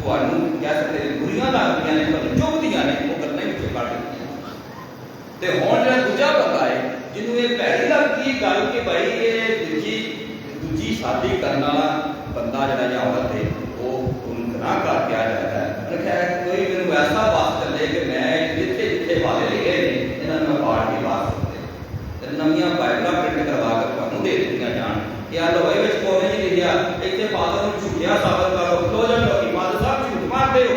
ਤੁਹਾਨੂੰ ਕਹਿ ਸਕਦੇ ਬੁਰੀਆਂ ਲੱਗਦੀਆਂ ਨੇ ਪਰ ਚੁਭਦੀਆਂ ਨੇ ਉਹ ਗੱਲਾਂ ਹੀ ਵਿੱਚੋਂ ਕੱਢ ਦਿੱਤੀਆਂ। ਤੇ ਹੁਣ ਜਿਹੜਾ ਦੂਜਾ ਬੰਦਾ ਹੈ ਜਿਹਨੂੰ ਇਹ ਭੈੜੀ ਲੱਗਦੀ ਹੈ ਗੱਲ ਕਿ ਭਾਈ ਇਹ ਦੂਜੀ ਸ਼ਾਦੀ ਕਰਨ ਵਾਲਾ ਬੰਦਾ ਜਿਹੜਾ ਜਾਂ ਔਰਤ ਹੈ ਉਹ ਉਹਨੂੰ ਗੁਨਾਹ ਕਰ ਕਿਹਾ ਜਾਂਦਾ ਹੈ। ਉਹਨੇ ਕਿਹਾ ਕੋਈ ਮੈਨੂੰ ਐਸਾ ਬਾਤ ਚੱਲੇ ਕਿ ਮੈਂ ਜਿੱਥੇ ਜਿੱਥੇ ਵਾਲੇ ਲਿਖੇ ਨੇ ਇਹਨਾਂ ਨੂੰ ਮੈਂ ਪਾੜ ਕੇ ਬਾਤ ਸਕਦੇ ਨਵੀਆਂ ਬਾਈਬਲਾਂ ਪ੍ਰਿੰਟ ਕਰਵਾ ਕੇ ਤੁਹਾਨੂੰ ਦੇ ਦਿੱਤੀਆਂ ਜਾਣ ਕਿ ਆ ਲੋਹੇ ਵਿੱਚ ਕੋਨੇ ਨਹੀਂ ਲਿਖਿਆ ਇੱਥੇ ਫਾਦਰ ਨੂੰ ਝੂਠਿਆ ਸਾਬਤ ਕਰੋ ਕਲੋਜ਼ਰ ਲੋਕੀ ਫਾਦਰ ਸਾਹਿਬ ਝੂਠ ਮਾਰਦੇ ਹੋ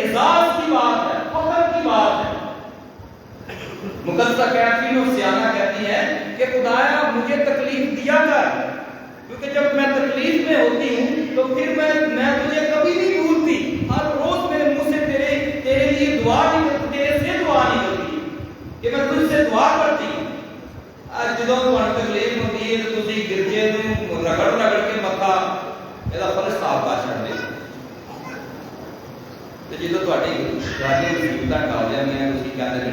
اعزاز کی بات ہے، فخر کی بات ہے۔ مقدسہ کیتھرین اور سیانا کہتی ہیں کہ خدایا مجھے تکلیف دیا کر، کیونکہ جب میں تکلیف میں ہوتی ہوں تو پھر میں تجھے کبھی نہیں بھولتی، ہر روز میرے منہ سے تیرے لیے دعا نکلتی، تیرے سے دعا نکلتی کہ میں تجھ سے دعا کرتی ہوں۔ جدوں تمہیں تکلیف ہوتی ہے تو تسی گرجے نوں رگڑ کے متھا ਇਹਦਾ ਫਰਜ਼ ਸਾਫ ਕਰ ਛੱਡਦੇ ਤੇ ਜਦੋਂ ਤੁਹਾਡੀ ਮੁਸੀਬਤਾਂ ਟਲ ਜਾਂਦੀਆਂ ਤੁਸੀਂ ਕਹਿੰਦੇ ਕਿ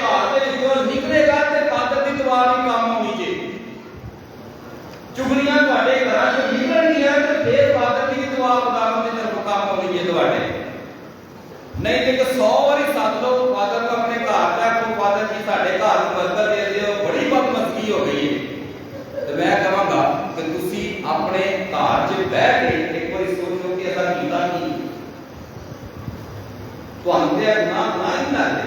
ਘਰ ਦੇ ਵਿੱਚੋਂ ਨਿਕਲੇਗਾ ਤੇ ਫਾਦਰ ਦੀ ਦੁਆ ਨਹੀਂ ਕੰਮ ਆਉਣੀ ਜੇ। ਚੁਗਲੀਆਂ ਤੁਹਾਡੇ ਘਰਾਂ ਚੋਂ ਨਿਕਲਣਗੀਆਂ ਤੇ ਫੇਰ ਫਾਦਰ ਦੀ ਦੁਆ ਖੁਦਾਵੰਦ ਦੀ ਤਰਫੋਂ ਕੰਮ ਆਉਣੀ ਜੇ ਤੁਹਾਡੇ। ਨਹੀਂ ਤੇ 100 ਵਾਰੀ ਸੱਦ ਲਓ ਫਾਦਰ ਨੂੰ ਆਪਣੇ ਘਰ ਦਾ ਕੋ ਫਾਦਰ ਜੀ ਸਾਡੇ ਘਰ ਨੂੰ ਬਰਕਤ ਦੇ ਦਿਓ, ਬੜੀ ਬਦਮਜ਼ਗੀ ਹੋ ਗਈ ਹੈ। ਤੇ ਮੈਂ ਕਹਾਂਗਾ ਕਿ ਤੁਸੀਂ ਆਪਣੇ ਘਰ 'ਚ ਬਹਿ ਕੇ ਇੱਕ ਵਾਰੀ ਸੋਚੋ ਕਿ ਅਸਾਂ ਕੀਤਾ ਕੀ। ਤੁਹਾਨੂੰ ਤੇ ਗੁਨਾਹ ਨਹੀਂ ਲੱਗਦੇ,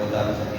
2026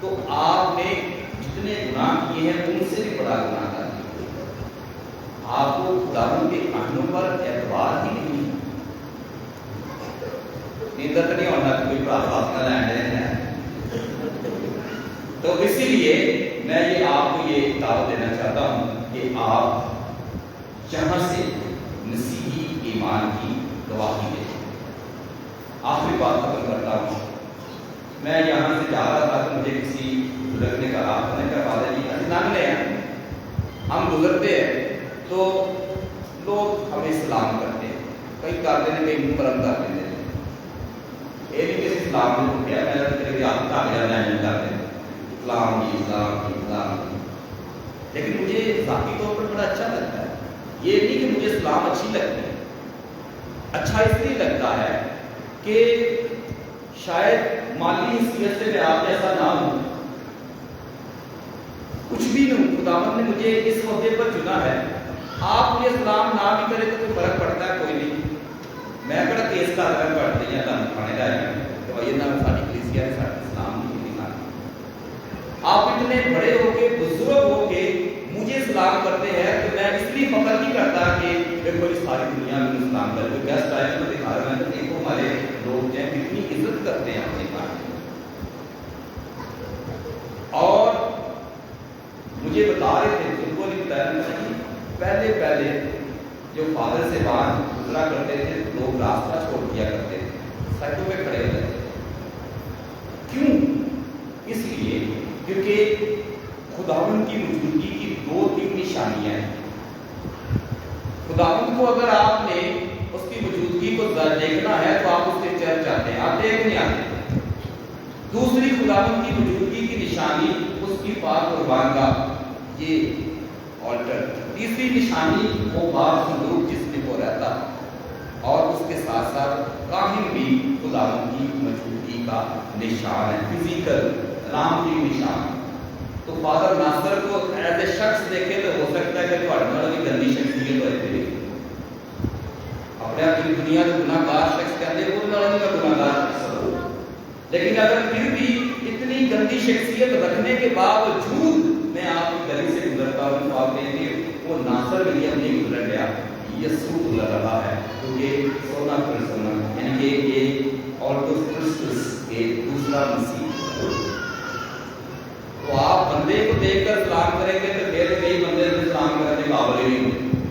تو آپ نے جتنے گناہ کیے ہیں ان سے بھی بڑا گناہ کر دیا. آپ کو خداوند کے کانوں پر اعتبار ہی نہیں. نیندر تو نہیں ہونا کوئی بات نہ لین ہے. تو اسی لیے میں یہ آپ کو یہ دعوت دینا چاہتا ہوں کہ آپ یہاں سے مسیحی ایمان کی گواہی دیں. آخری بات ختم کرتا ہوں. میں یہاں سے جا رہا تھا تو مجھے کسی بزرگ نے کہا فادر جی نانگے ہیں ہم گزرتے ہیں تو لوگ ہمیں سلام کرتے ہیں. کئی کرتے ہیں کئی مکرم کر دیتے ہیں. یہ نہیں کہ اسلام نے اٹھیا میں آپ کا نہیں کرتے اسلام جی اسلام جی اسلام جی. لیکن مجھے ذاتی طور پر بڑا اچھا لگتا ہے. یہ نہیں کہ مجھے اسلام اچھی لگتی ہے. اچھا اس لیے لگتا ہے کہ شاید مالی حیثیت سے میں آپ جیسا نہ ہوں, کچھ بھی نہیں. خداوند نے مجھے اس عہدے پر چنا ہے. آپ مجھے اسلام نہ بھی کرے تو کوئی فرق پڑتا ہے کوئی نہیں. میں بڑا کیس کا اگر پڑھتے ہیں تم کھانے لائے تو یہ نہ ساری کلیسیا ہے سارے اسلام نہیں دکھانا. آپ اتنے بڑے ہو کے بزرگ ہو کے مجھے سلام کرتے ہیں تو میں اس لیے فخر نہیں کرتا کہ کوئی ساری دنیا میں اسلام کرے. کوئی گیسٹ آئے تو دکھا رہا ہے دیکھو ہمارے لوگ جو ہیں کتنی عزت کرتے ہیں اپنے کام. اور مجھے بتا رہے تھے ان کو نہیں بتایا چاہیے پہلے جو فادر سے بات گزرا کرتے تھے لوگ راستہ چھوڑ دیا کرتے تھے, سڑکوں پہ کھڑے ہوتے تھے. کیوں؟ اس لیے کیونکہ خداوند کی موجودگی کی 2-3 نشانیاں ہیں. خداوند کو اگر آپ نے اس کی موجودگی کو دیکھنا ہے تو آپ اس کے چرچ جاتے ہیں, آپ دیکھ نہیں آتے. دوسری خداوند کی موجودگی کی نشانی اس کی پاک قربان کا یہ آلٹر. تیسری نشانی وہ پاک صندوق جس میں وہ رہتا, اور اس کے ساتھ ساتھ کاہن بھی خداوند کی موجودگی کا نشان ہے, فزیکل نام کی نشان. تو فادر ناصر کو ایز اے شخص دیکھے تو ہو سکتا ہے کہ تھوڑی بھی گندی شخصیت ہوتی ہے. اپنے اپنی دنیا کے گناہ گار شخص کہتے ہیں وہ لڑنے کا گناہ گار شخص ہو, لیکن اگر پھر بھی اتنی گندی شخصیت رکھنے کے باوجود میں آپ کی گلی سے گزرتا ہوں تو آپ کہیں گے وہ ناصر ولیم نہیں گزر گیا, یسوع گزر رہا ہے. کیونکہ سونا پرسونا یعنی کہ یہ آلٹوس کرسٹس ایک دوسرا مسیح. تو آپ بندے کو دیکھ کر سلام کریں گے تو پھر کئی بندے سے سلام کرنے کے قابل ہی نہیں ہوں,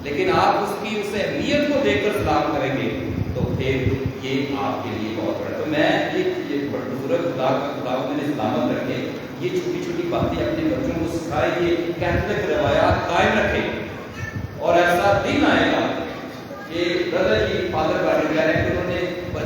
لیکن آپ اس کی اس اہمیت کو دیکھ کر سلام کریں گے تو پھر یہ آپ کے لیے بہت بڑا. تو میں یہ بزرگ خدا کا خداوند نے سلامت رکھے, یہ چھوٹی چھوٹی باتیں اپنے بچوں کو سکھائے, یہ کیتھولک روایات قائم رکھیں. اور ایسا دن آئے گا کہ برادر جی فادر کہہ رہے ہیں کہ انہوں نے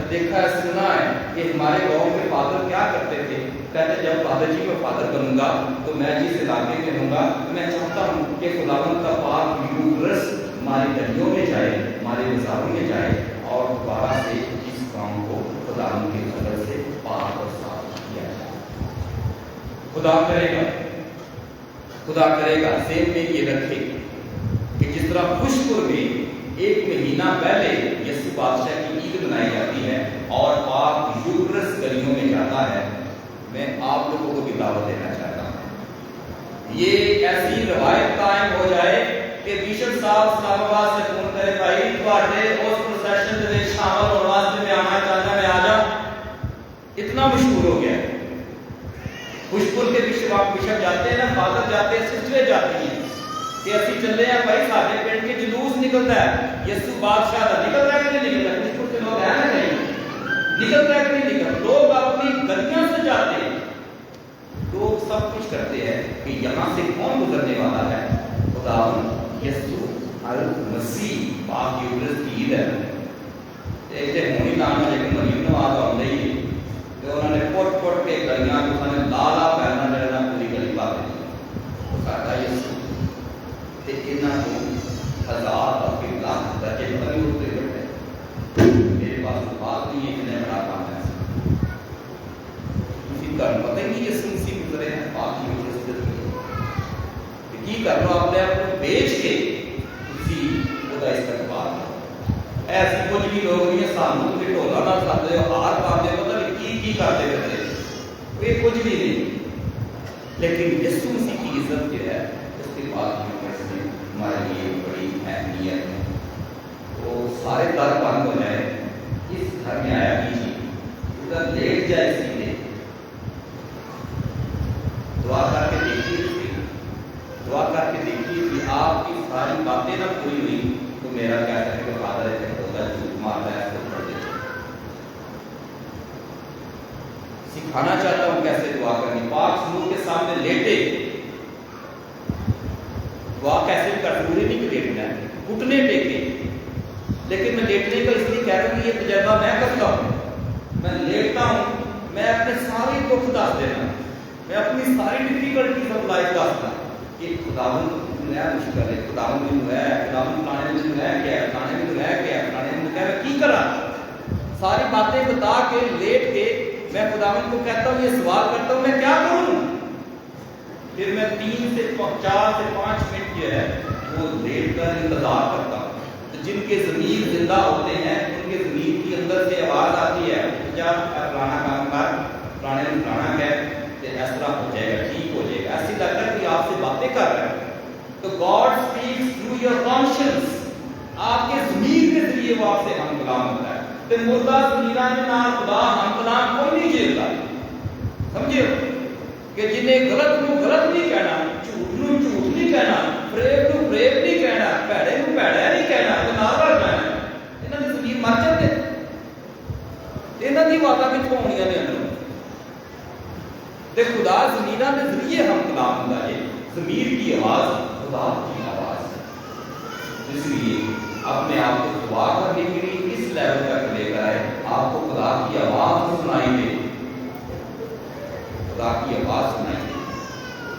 دیکھا ہے سنا ہے کہ ہمارے گاؤں کے فادر کیا کرتے تھے. کہتے جب فادر جی میں فادر بنوں گا تو میں جس علاقے میں رہوں گا میں چاہتا ہوں کہ خداوند کا پاک یوحنا ہماری گلیوں میں جائے, ہمارے بازاروں میں جائے, اور دوبارہ سے اس کام کو خداوند کے فضل سے پاک اور صاف کیا جائے. خدا کرے گا ذہن میں یہ رکھے کہ جس طرح خوشپور میں 1 مہینہ پہلے یسوع بادشاہ کی عید منائی جاتی ہے اور پاک یوحنا گلیوں میں جاتا ہے, میں آپ لوگوں کو بھی دعوت دینا چاہتا ہوں یہ ایسی روایت قائم ہو جائے کہ بیشپ صاحب اسلام آباد سے فون کرے بھائی تواڈے اس پروسیشن دے وچ شامل ہونے واسطے میں آنا چاہتا, میں آ جا. اتنا مشہور ہو گیا ہے. خوشپور کے بشپ جاتے ہیں نا, فادر جاتے ہیں, سسٹریں جاتی ہیں کہ اسی چلے ہیں بھائی سارے پنڈ کے جلوس نکلتا ہے یسوع بادشاہ کا. نکلتا ہے کہ نہیں نکلتا؟ خوشپور کے لوگ ہیں نا نہیں, نکلتا ہے کہ نہیں نکلتا؟ لوگ اپنی گلیاں سے جاتے ہیں, لوگ سب کچھ کرتے ہیں کہ یہاں سے کون گزرنے والا ہے, خداوند یسوع المسیح پاک یوحنا کی عید ہے. ایک ہونی نام لیکن مریم نواز آؤں گی تو انہوں نے پٹ کے گلیاں کو انہوں نے لالا پہنا جڑنا پوری گلی پا دی. تو کہتا یسوع تے انہاں کو 1000 اور پھر لاکھ درجے پتہ نہیں ہوتے بیٹھے, میرے پاس بات نہیں ہے کہ میں بڑا کام ہے. کسی کا پتہ ہی نہیں یسوع مسیح گزرے ہیں پاک یوحنا سے کی کر رہا اپنے آپ کو بیچ کے کسی خدا استقبال. ایسی کچھ بھی لوگ نہیں سانوں بھی ٹولا نہ ساتھ ہار پاتے پتہ نہیں کی کرتے رہتے, یہ کچھ بھی نہیں. لیکن یسوع مسیح کی عزت جو ہے اس کے بعد ہمارے لیے بڑی اہمیت ہے. وہ سارے در بند ہو جائے, اس گھر میں آیا کیجیے, ادھر لیٹ جائے سیدھے, دعا کر کے دیکھیے, دعا کر کے دیکھیے کہ آپ کی ساری باتیں نہ پوری ہوئی تو میرا کیا ہے کہ فادر ہے ہوتا ہے, جھوٹ مارتا ہے, تو پڑھ دیتا. سکھانا چاہتا ہوں کیسے دعا کرنی. پاک سنور کے سامنے لیٹے دعا کیسے کر, ضروری نہیں کہ لیٹنا ہے, گھٹنے ٹیکے. لیکن میں لیٹنے کا اس لیے کہہ رہا ہوں کہ یہ تجربہ میں کرتا ہوں. میں لیٹتا ہوں, میں اپنے سارے دکھ دس دینا, میں اپنی ساری ڈفیکلٹیز آف لائف دستا کہ خداوند ہے مشکل ہے, خداوند میں ہے, خداوند فلانے میں ہے کیا, فلانے میں ہے کیا, فلانے میں کیا, کی کرا. ساری باتیں بتا کے لیٹ کے میں خداوند کو کہتا ہوں, یہ سوال کرتا ہوں میں کیا کروں. پھر میں 3 سے 4 سے 5 منٹ جو ہے وہ لیٹ کر انتظار کرتا ہوں. جن کے ضمیر زندہ ہوتے ہیں ان کے ضمیر کی اندر سے آواز آتی ہے کیا فلانا کام کر, فلانے میں فلانا ہے, تو اس طرح ہو جائے گا, ٹھیک ہو جائے گا. ایسی لگتا ہے کہ آپ سے باتیں کر رہے ہیں. تو God speaks through your conscience, آپ کے ضمیر کے ذریعے وہ آپ سے ہم کلام ہوتا ہے. تو مردہ ضمیران میں نہ خدا ہم کلام کوئی نہیں جھیلتا. سمجھے کہ جنہیں غلط نو غلط نہیں کہنا, جھوٹ نو جھوٹ نہیں کہنا, فریب نو فریب نہیں کہنا, بھڑے نو بھڑا نہیں کہنا, تو نارا کہنا. انہاں دی ضمیر مر جاندے, انہاں دی آوازاں کتھوں آونیاں نے اندروں. تے خدا ضمیراں دے ذریعے ہم کلام ہوندا ہے. ضمیر کی آواز خدا کی آواز ہے. اس لیے اپنے آپ کو دعا کرنے کے لیے اس لیول تک لے کر آئے, آپ کو خدا کی آواز سنائی دے, خدا کی آواز سنائی دے.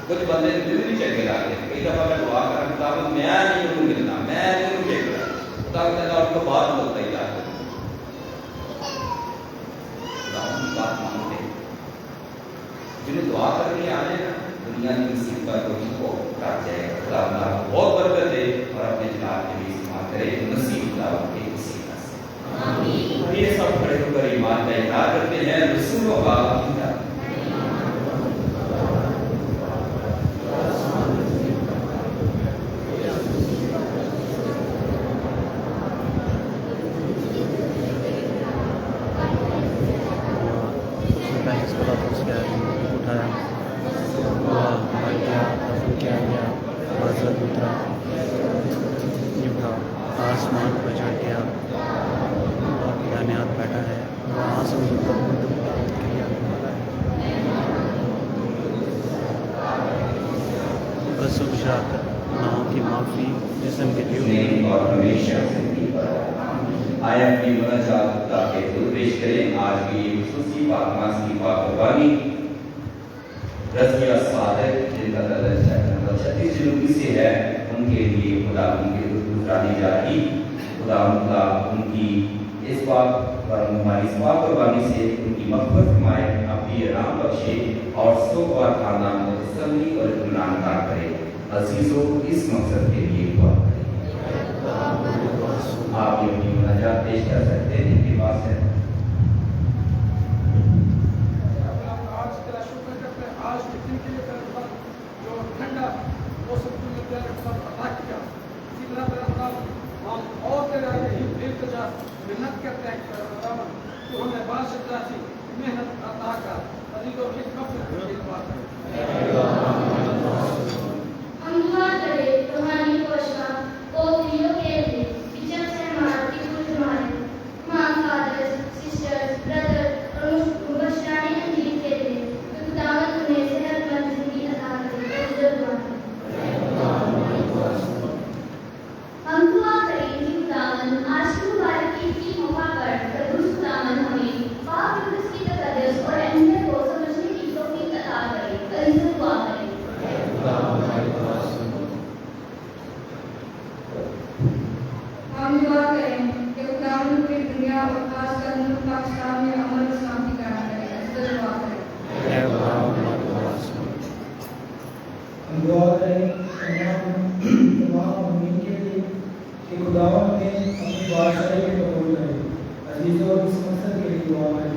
کچھ بندے دل نہیں چنگے لگتے ہیں. کئی دفعہ میں دعا کر خدا کو میں نہیں انہوں ملنا, میں نہیں انہوں دیکھنا, خدا کہتا ہے ان کو بات بولتا ہی جاتا ہے. خدا کی بات مانتے ہیں. جنہیں دعا کرنے آنے نا دنیا کی مصیبت کو ان کو کاٹ جائے گا. خدا اللہ کو بہت برکت دے اور اپنے جلال کے لیے استعمال کرے. نصیب خدا کے وسیلہ سے آمین. یہ سب کھڑے ہو کر ایمان کا اقرار کرتے ہیں. رسول و باپ کی آسمان پر چڑھ گیا اور دانے ہاتھ بیٹھا ہے, وہاں سے بس گناہوں کی معافی جسم کے لیے اور ہمیشہ آئے اپنی مناجات خدا کے حضور پیش کریں. آج کی یہ خصوصی پاکماس کی پاکربانی رضیہ صادق جن کا درجہ چیک نمبر 36 جنوبی سے ہے, ان کے لیے خدا ان کے گزرانی جا رہی. خدا ان کی اس بات پر ہماری اس پاکربانی سے ان کی مغفرت فرمائے, اپنی رحم بخشے اور سوگوار خاندان کو تسلی اور اطمینان عطا کرے. عزیزوں, اس مقصد کے لیے دعا کریں. آپ یہ اپنی مناجات پیش کر سکتے ہیں جن کے پاس ہے. آج کے دن کے لیے جو ٹھنڈا موسم کو عطا کیا, اسی طرح ہم اور یہی التجا محنت کرتے ہیں کہ ہمیں بادشاہ کی محنت عطا کر. عزیزوں, اس مقصد کے لیے بات کریں. ہم دعا کریں روحانی کوشاں پوتریوں کے لیے بچم سے ہمارے کچھ ہمارے ماں, فادر, سسٹر, بردر اور مبشران انجیل کے لیے کہ خداوند انہیں صحت مند زندگی عطا کرے. ہم دعا کریں کہ خداوند آج کی مبارک عید کے موقع پر قدوس خداوند ہمیں پاک قدس کی تقدس اور اہمیت کو سمجھنے کی توفیق عطا کرے. عزیزوں, دعا کریں. ہم دعا کریں کہ خداوند پوری دنیا اور خاص کر ملک پاکستان میں امن و سلامتی قائم کرے. عزیزوں, دعا کریں. ہم دعا کریں تمام امین کے لیے کہ خداوند نے اپنی بادشاہی کو قبول کرے. عزیزوں, اس مقصد کے لیے دعا کریں.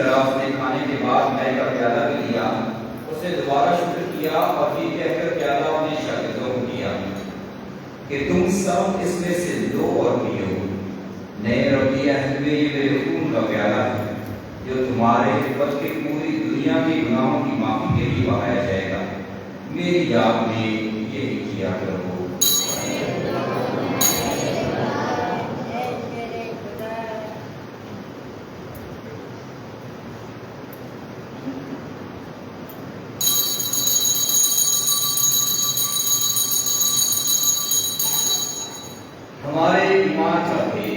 طرح اس نے کھانے کے بعد مے کا پیالہ بھی لیا، اس نے دوبارہ شکر کیا اور یہ کہہ کر پیالہ اپنے شاگردوں کو دیا کہ تم سب اس میں سے لو اور پیو، نئے روٹی عہد میں یہ میرے خون کا پیالہ ہے جو تمہارے بلکہ پوری دنیا کے گناہوں کی معافی کے لیے بہایا جائے گا، میری یاد میں یہی کیا کرو۔ ہمارے ایمان چاہتے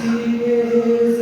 He is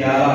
11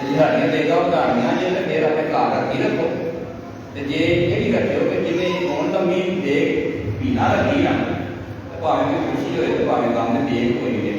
ਤੇ ਜੇ ਸਾਡੀਆਂ ਦੇਗਾ ਉਧਾਰੀਆਂ ਜੇ ਤੇ ਫਿਰ ਆਪਣੇ ਘਰ ਰੱਖੀ ਰੱਖੋ ਤੇ ਜੇ ਇਹ ਵੀ ਰੱਖਿਓ ਕਿ ਜਿਵੇਂ ਹੁਣ ਲੰਮੀ ਦੇਗ ਪੀਣਾ ਰੱਖੀ ਨਾ ਤੇ ਭਾਵੇਂ ਕੋਈ ਖੁਸ਼ੀ ਹੋਏ ਤੇ ਭਾਵੇਂ ਕੰਮ ਦੇ ਦੇਗ ਹੋਈ ਨਹੀਂ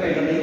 ਪਿੰਡ ਨਹੀਂ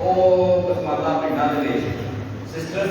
ਉਹ ਕਸਮਾਲਾ ਪਿੰਡਾਂ ਦੇ ਵਿੱਚ ਸਿਸਟਰਸ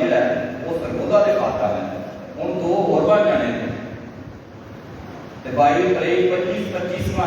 ਜਿਹੜਾ ਉਹ ਸਰਗੋਦਾ ਦੇ ਫਾਦਰ ਹੈ। ਹੁਣ ਦੋ ਹੋਰ ਬਣ ਜਾਣੇ ਨੇ ਤੇ 22 25ਵਾਂ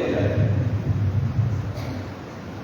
ਹੋ ਜਾਏ।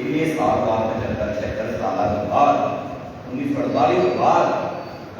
ਇੰਨੇ ਸਾਲ ਬਾਅਦ 76 ਸਾਲਾਂ ਤੋਂ ਬਾਅਦ 1948 ਤੋਂ ਬਾਅਦ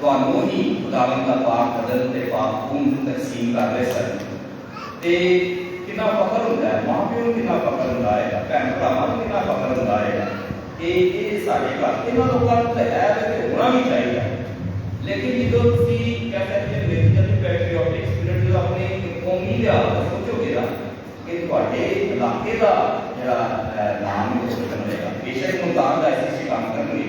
ਤੁਹਾਨੂੰ ਹੀ ਖੁਦਾਵੰਦ ਦਾ ਪਾਕ ਬਦਲ ਤੇ ਪਾਕ ਖੂਨ ਤਕਸੀਮ ਕਰ ਰਹੇ ਸਨ ਤੇ ਕਿੰਨਾ ਫਖਰ ਹੁੰਦਾ ਹੈ, ਮਾਂ ਪਿਓ ਨੂੰ ਕਿੰਨਾ ਫਖਰ ਹੁੰਦਾ ਹੈ, ਭੈਣ ਭਰਾਵਾਂ ਨੂੰ ਕਿੰਨਾ ਫਖਰ ਹੁੰਦਾ ਹੈ ਕਿ ਇਹ ਸਾਡੇ ਘਰ ਇਹਨਾਂ ਲੋਕਾਂ ਨੂੰ ਤਾਂ ਹੈ ਤੇ ਹੋਣਾ ਵੀ ਚਾਹੀਦਾ। ਲੇਕਿਨ ਜਦੋਂ ਤੁਸੀਂ ਕਹਿੰਦੇ ਕਿ ਰਿਲੀਜੀਅਸ ਪੈਟਰੀਓਟਿਕ ਸਪਿਰਿਟ ਜਦੋਂ ਆਪਣੇ ਕੌਮੀ ਦਾ ਸੋਚੋਗੇ ਨਾ ਕਿ ਤੁਹਾਡੇ ਇਲਾਕੇ ਦਾ ਜਿਹੜਾ ਨਾਮ ਰੋਸ਼ਨ ਹੋਏਗਾ, ਬੇਸ਼ੱਕ ਮੁਲਤਾਨ ਦਾ ਐਸੀ ਕੰਮ ਕਰਨਗੇ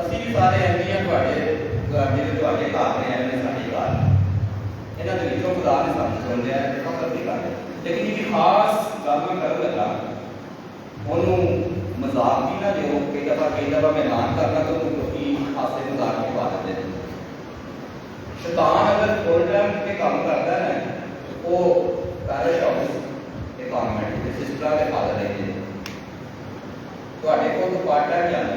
ਅਸੀਂ ਵੀ ਸਾਰੇ ਐਂਦੀਆਂ ਤੁਹਾਡੇ ਜਿਹੜੇ ਤੁਹਾਡੇ ਘਰ ਨੇ ਐਵੇਂ ਸਾਡੇ ਘਰ ਇਹਨਾਂ ਦੇ ਵਿੱਚੋਂ ਖੁਦਾ ਨੇ ਸਾਨੂੰ ਚੁਣਿਆ ਹੈ, ਫਕਰ ਦੀ ਗੱਲ ਹੈ। ਲੇਕਿਨ ਇਹ ਖਾਸ ਗੱਲ ਮੈਂ ਕਰਨ ਲੱਗਾ ਉਹਨੂੰ ਮਜ਼ਾਕ ਵੀ ਨਾ ਦਿਓ, ਕਈ ਦਫਾ ਮੈਂ ਐਲਾਨ ਕਰਨਾ ਤਾਂ ਲੋਕੀ ਹਾਸੇ ਮਜ਼ਾਕ ਕੇ ਪਾ ਦਿੰਦੇ ਨੇ। ਸ਼ੈਤਾਨ ਅਗਰ ਫੁੱਲ ਟਾਈਮ ਤੇ ਕੰਮ ਕਰਦਾ ਹੈ ਉਹ ਪੈਰਿਸ਼ ਹਾਊਸ ਤੇ ਕਾਨਵੈਂਟ ਦੇ ਸਿਸਟਰਾਂ ਦੇ ਫਾਦਰ ਨੇ ਤੁਹਾਡੇ ਕੋਲ ਤੋਂ ਪਾਰਟ ਟਾਈਮ ਜਾਂਦਾ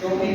24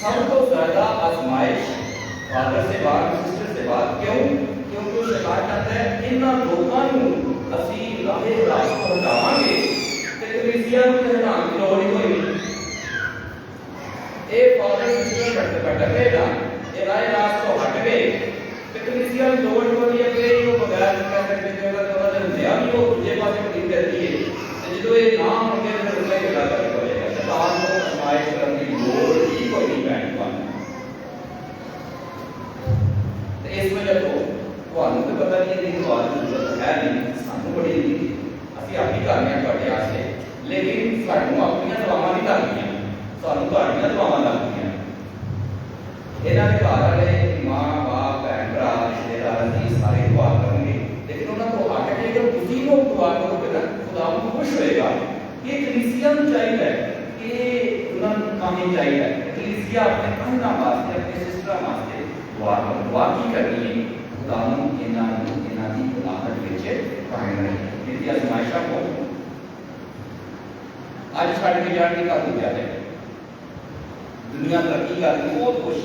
سب کو زیادہ آزمائش فادر سے بات سسٹر سے بات کیوں؟ کیونکہ وہ شکایت کرتا ہے انہاں لوگوں کو اسی راہ راست کو ہٹاواں گے تے کلیسیا نوں ہٹاਉਣ کی لوڑ ہی کوئی نہیں. اے فادر سسٹر بھٹکے گا اے راہ راست کو ہٹ گئے تے کلیسیا نوں لوڑ کوئی ہے کہ وہ بغیر کہہ سکتے کہ انہاں نے ہندیا بھی وہ دوجے پاسے ٹھیک کرتی ہے تے جدوں یہ نام ہو گیا تے رسے گلا کر ہوئے گا شیطان کو آزمائش کرنے کی لوڑ ہی کوئی نہیں پہنی پانا. اس وجہ تو تمہیں تو پتا نہیں ہے کہ دعا کی ضرورت ہے نہیں سانو بڑی نہیں اسی آپ ہی کرنے ہیں تھوڑے واسطے لیکن سانو اپنی دعاواں نہیں کرنی سانو تھوڑیاں دعاواں لگتی ہیں. یہاں کے گھر والے ماں باپ بہن بھرا رشتے دار عزیز سارے دعا کریں گے لیکن انہوں کو ہٹ کے جب تسی لوگ دعا کرو گے نا خدا کو خوش ہوئے گا. یہ کلیسیا نوں چاہیے کہ انہوں نے کام چاہیے کلیسیا اپنے بہنوں واسطے اپنے سسٹر واسطے دعا کی کرنی ہے خداوند انہاں دی علاقت وچ قائم رہے. یہ آزمائشاں کو اج چھڈ کے جان کی گل ہو جائے دنیا ترقی کر کے بہت خوش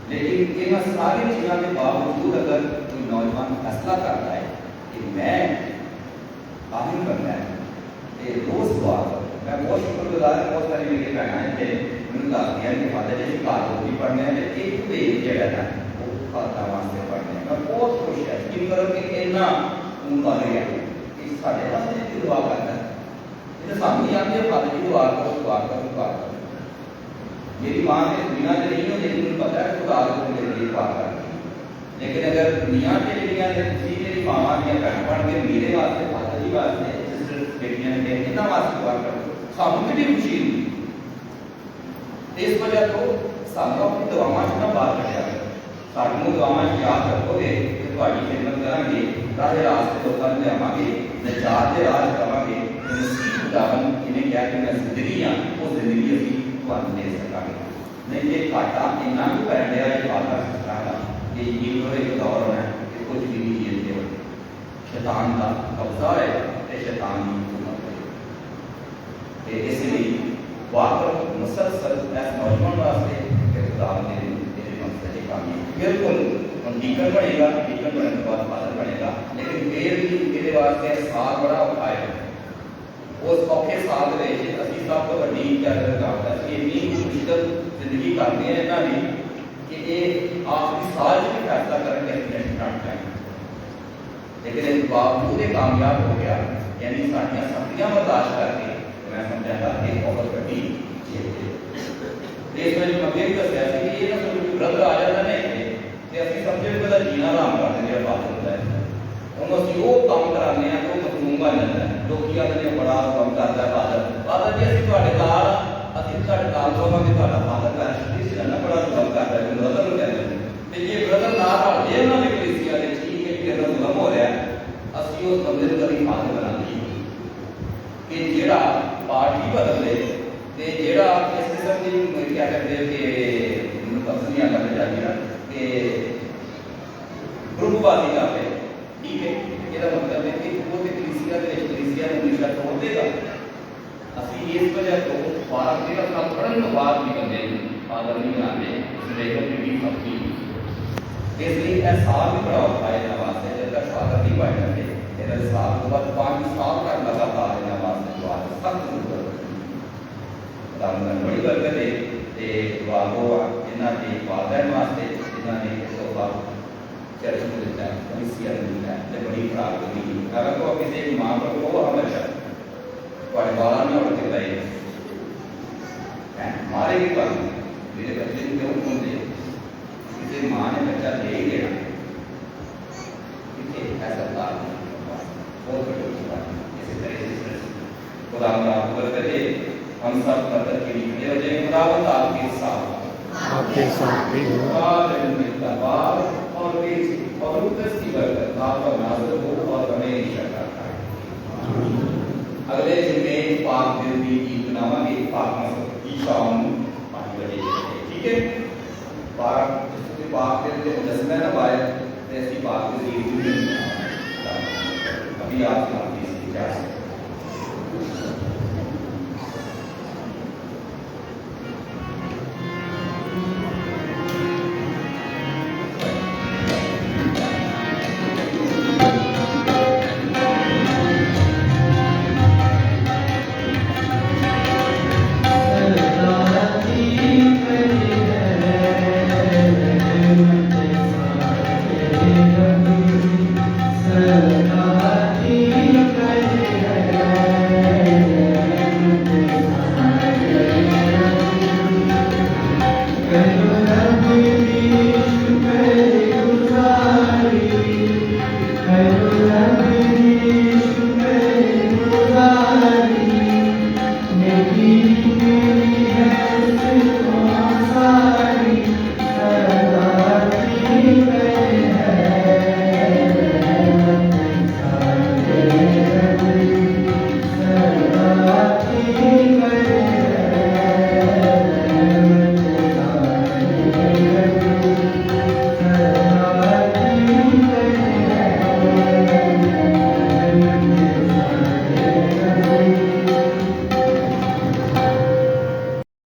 لیکن ان ساری چیزوں کے باوجود اگر کوئی نوجوان فیصلہ کرتا ہے کہ میں کام کرنا ہے تو روز دعا کرو. میں بہت شکر گزار ہوں بہت ساری میری بہنیں تھے انہوں نے دس دیا کہ فادر جی کار بھی پڑھنے ہیں ایک پیج جگہ ہے وہ خاطہ واسطے پڑھنے ہیں. میں بہت خوش ہے کہ کرو کہ اتنا خون پا رہی ہے کہ سارے واسطے دعا کرتا ہے یہ سامنے آتے ہیں فادر جی دعا کرو دعا کرو دعا کرو. میری ماں نے دنیا سے نہیں ہو لیکن انہیں پتا ہے خدا کو میرے لیے دعا کرتی ہے لیکن اگر دنیا کے لیے کسی میری ماما دیا بہن پڑھ کے میرے واسطے فادر جی واسطے سسٹر بیٹیاں نے یہاں واسطے دعا کرو سانوں کی بھی خوشی ہوئی. اس وجہ تو سانوں اپنی دعاواں نہ بات کریا سانوں دعاواں یاد رکھو گے کہ تہاڈی خدمت کریں گے راہ راستے لوکاں نوں لےواں گے نجات دے راہ دکھاواں گے مسیح خداوند انہیں کہا کہ میں زندگی ہاں وہ زندگی اسی تہانوں دے سکاں گے. نہیں یہ گھاٹا اتنا بھی پੈ گیا یہ فادر سسٹر کا کہ یہ تو ایک دور ہونا ہے کہ کچھ بھی نہیں جیتے ہو شیطان کا قبضہ ہے کہ شیطان کی حکومت ہے. اس لیے واقع مسلسل ایس نوجوان واسطے کہ خدا نے مقصد کی کامیابی بالکل ڈیکن بنے گا ڈیکن بننے کے بعد فادر بنے گا لیکن پھر بھی یہ واسطے سال بڑا اوکھا ہے. اس اوکھے سال میں اسی سب کو بڑی کیا کرتا ہے کہ اتنی مشکل زندگی کرتے ہیں یہاں بھی کہ یہ آخری سال بھی فیصلہ کریں گے اسٹارٹ کریں لیکن اس باوجود یہ کامیاب ہو گیا یعنی سارے سختیاں برداشت کر کے میں سمجھا گا کہ بہت بڑی چیز ہے. اس میں جو مگر دسیا کہ یہ نہ سمجھو برادر آ جاتا نہیں کہ اسی سمجھے کہ جینا آرام کر دیں بات ہوتا ہے ہوں اسی وہ کام کرانے ہیں تو مخدوم بن جاتا ہے. لوگ آدھے بڑا کام کرتا ہے فادر فادر جی اسی تھوڑے نال اسی تھوڑے نال تو ہم تھوڑا فادر کا اس سے نہ بڑا کام کرتا ہے برادر نوں کہتے ہیں کہ یہ برادر نال ہٹ جے انہاں نے کلیسیا دے ٹھیک ہے کہ انہاں ظلم ہو رہا ہے اسی اس بندے نوں کبھی فادر بنا دی کہ جیڑا پارٹی بدل دے تے جیڑا اس قسم کی کیا کہتے ہیں کہ پسندیاں کرنے جاتی نا کہ گروپ بازی کرتے ٹھیک ہے یہ مطلب ہے کہ وہ کلیسیا نے ہمیشہ چھوڑ دے گا. اسی اس وجہ تو بارہ دن اپنا پڑھنے کے بعد بھی بندے فادر نہیں بناتے اس لیے بھی سختی اس لیے احساس بھی بڑا ہوتا ہے یہاں واسطے جب تک فادر نہیں بن جاتے میرے سال کے بعد 5 سال تک لگاتار یہاں واسطے دعا سخت ضرورت ہے. بڑی برکت ہے دعا کو یہاں کے والدین واسطے جنہوں نے تحفہ چرچ کو دیتا ہے کلیسیا نے دیتا ہے بڑی خراب ہوئی اگر تو کسی ماں پر وہ ہمیشہ تھوڑے بالا میں اڑ کے لائے مارے بھی کر میرے بچے کو کیوں کون دے کسی ماں نے بچہ دے ہی دینا ایسا بات بہت بڑی بات اسی طرح سے خدا آپ کو برکت دے ہم سب برکت کے لیے کھڑے ہو جائیں. خداوند آپ کے ساتھ بھی ہو اور اس کی برکت آپ کا نازل ہو اور ہمیشہ کرتا ہے. اگلے جمعے پاک دل کی عید مناواں گے پاک مسجد کی شام 5 بجے ٹھیک ہے. پاک دل کے مجسمے نہ پائے ایسی پاک دل کی عید ابھی آپ کی اجازت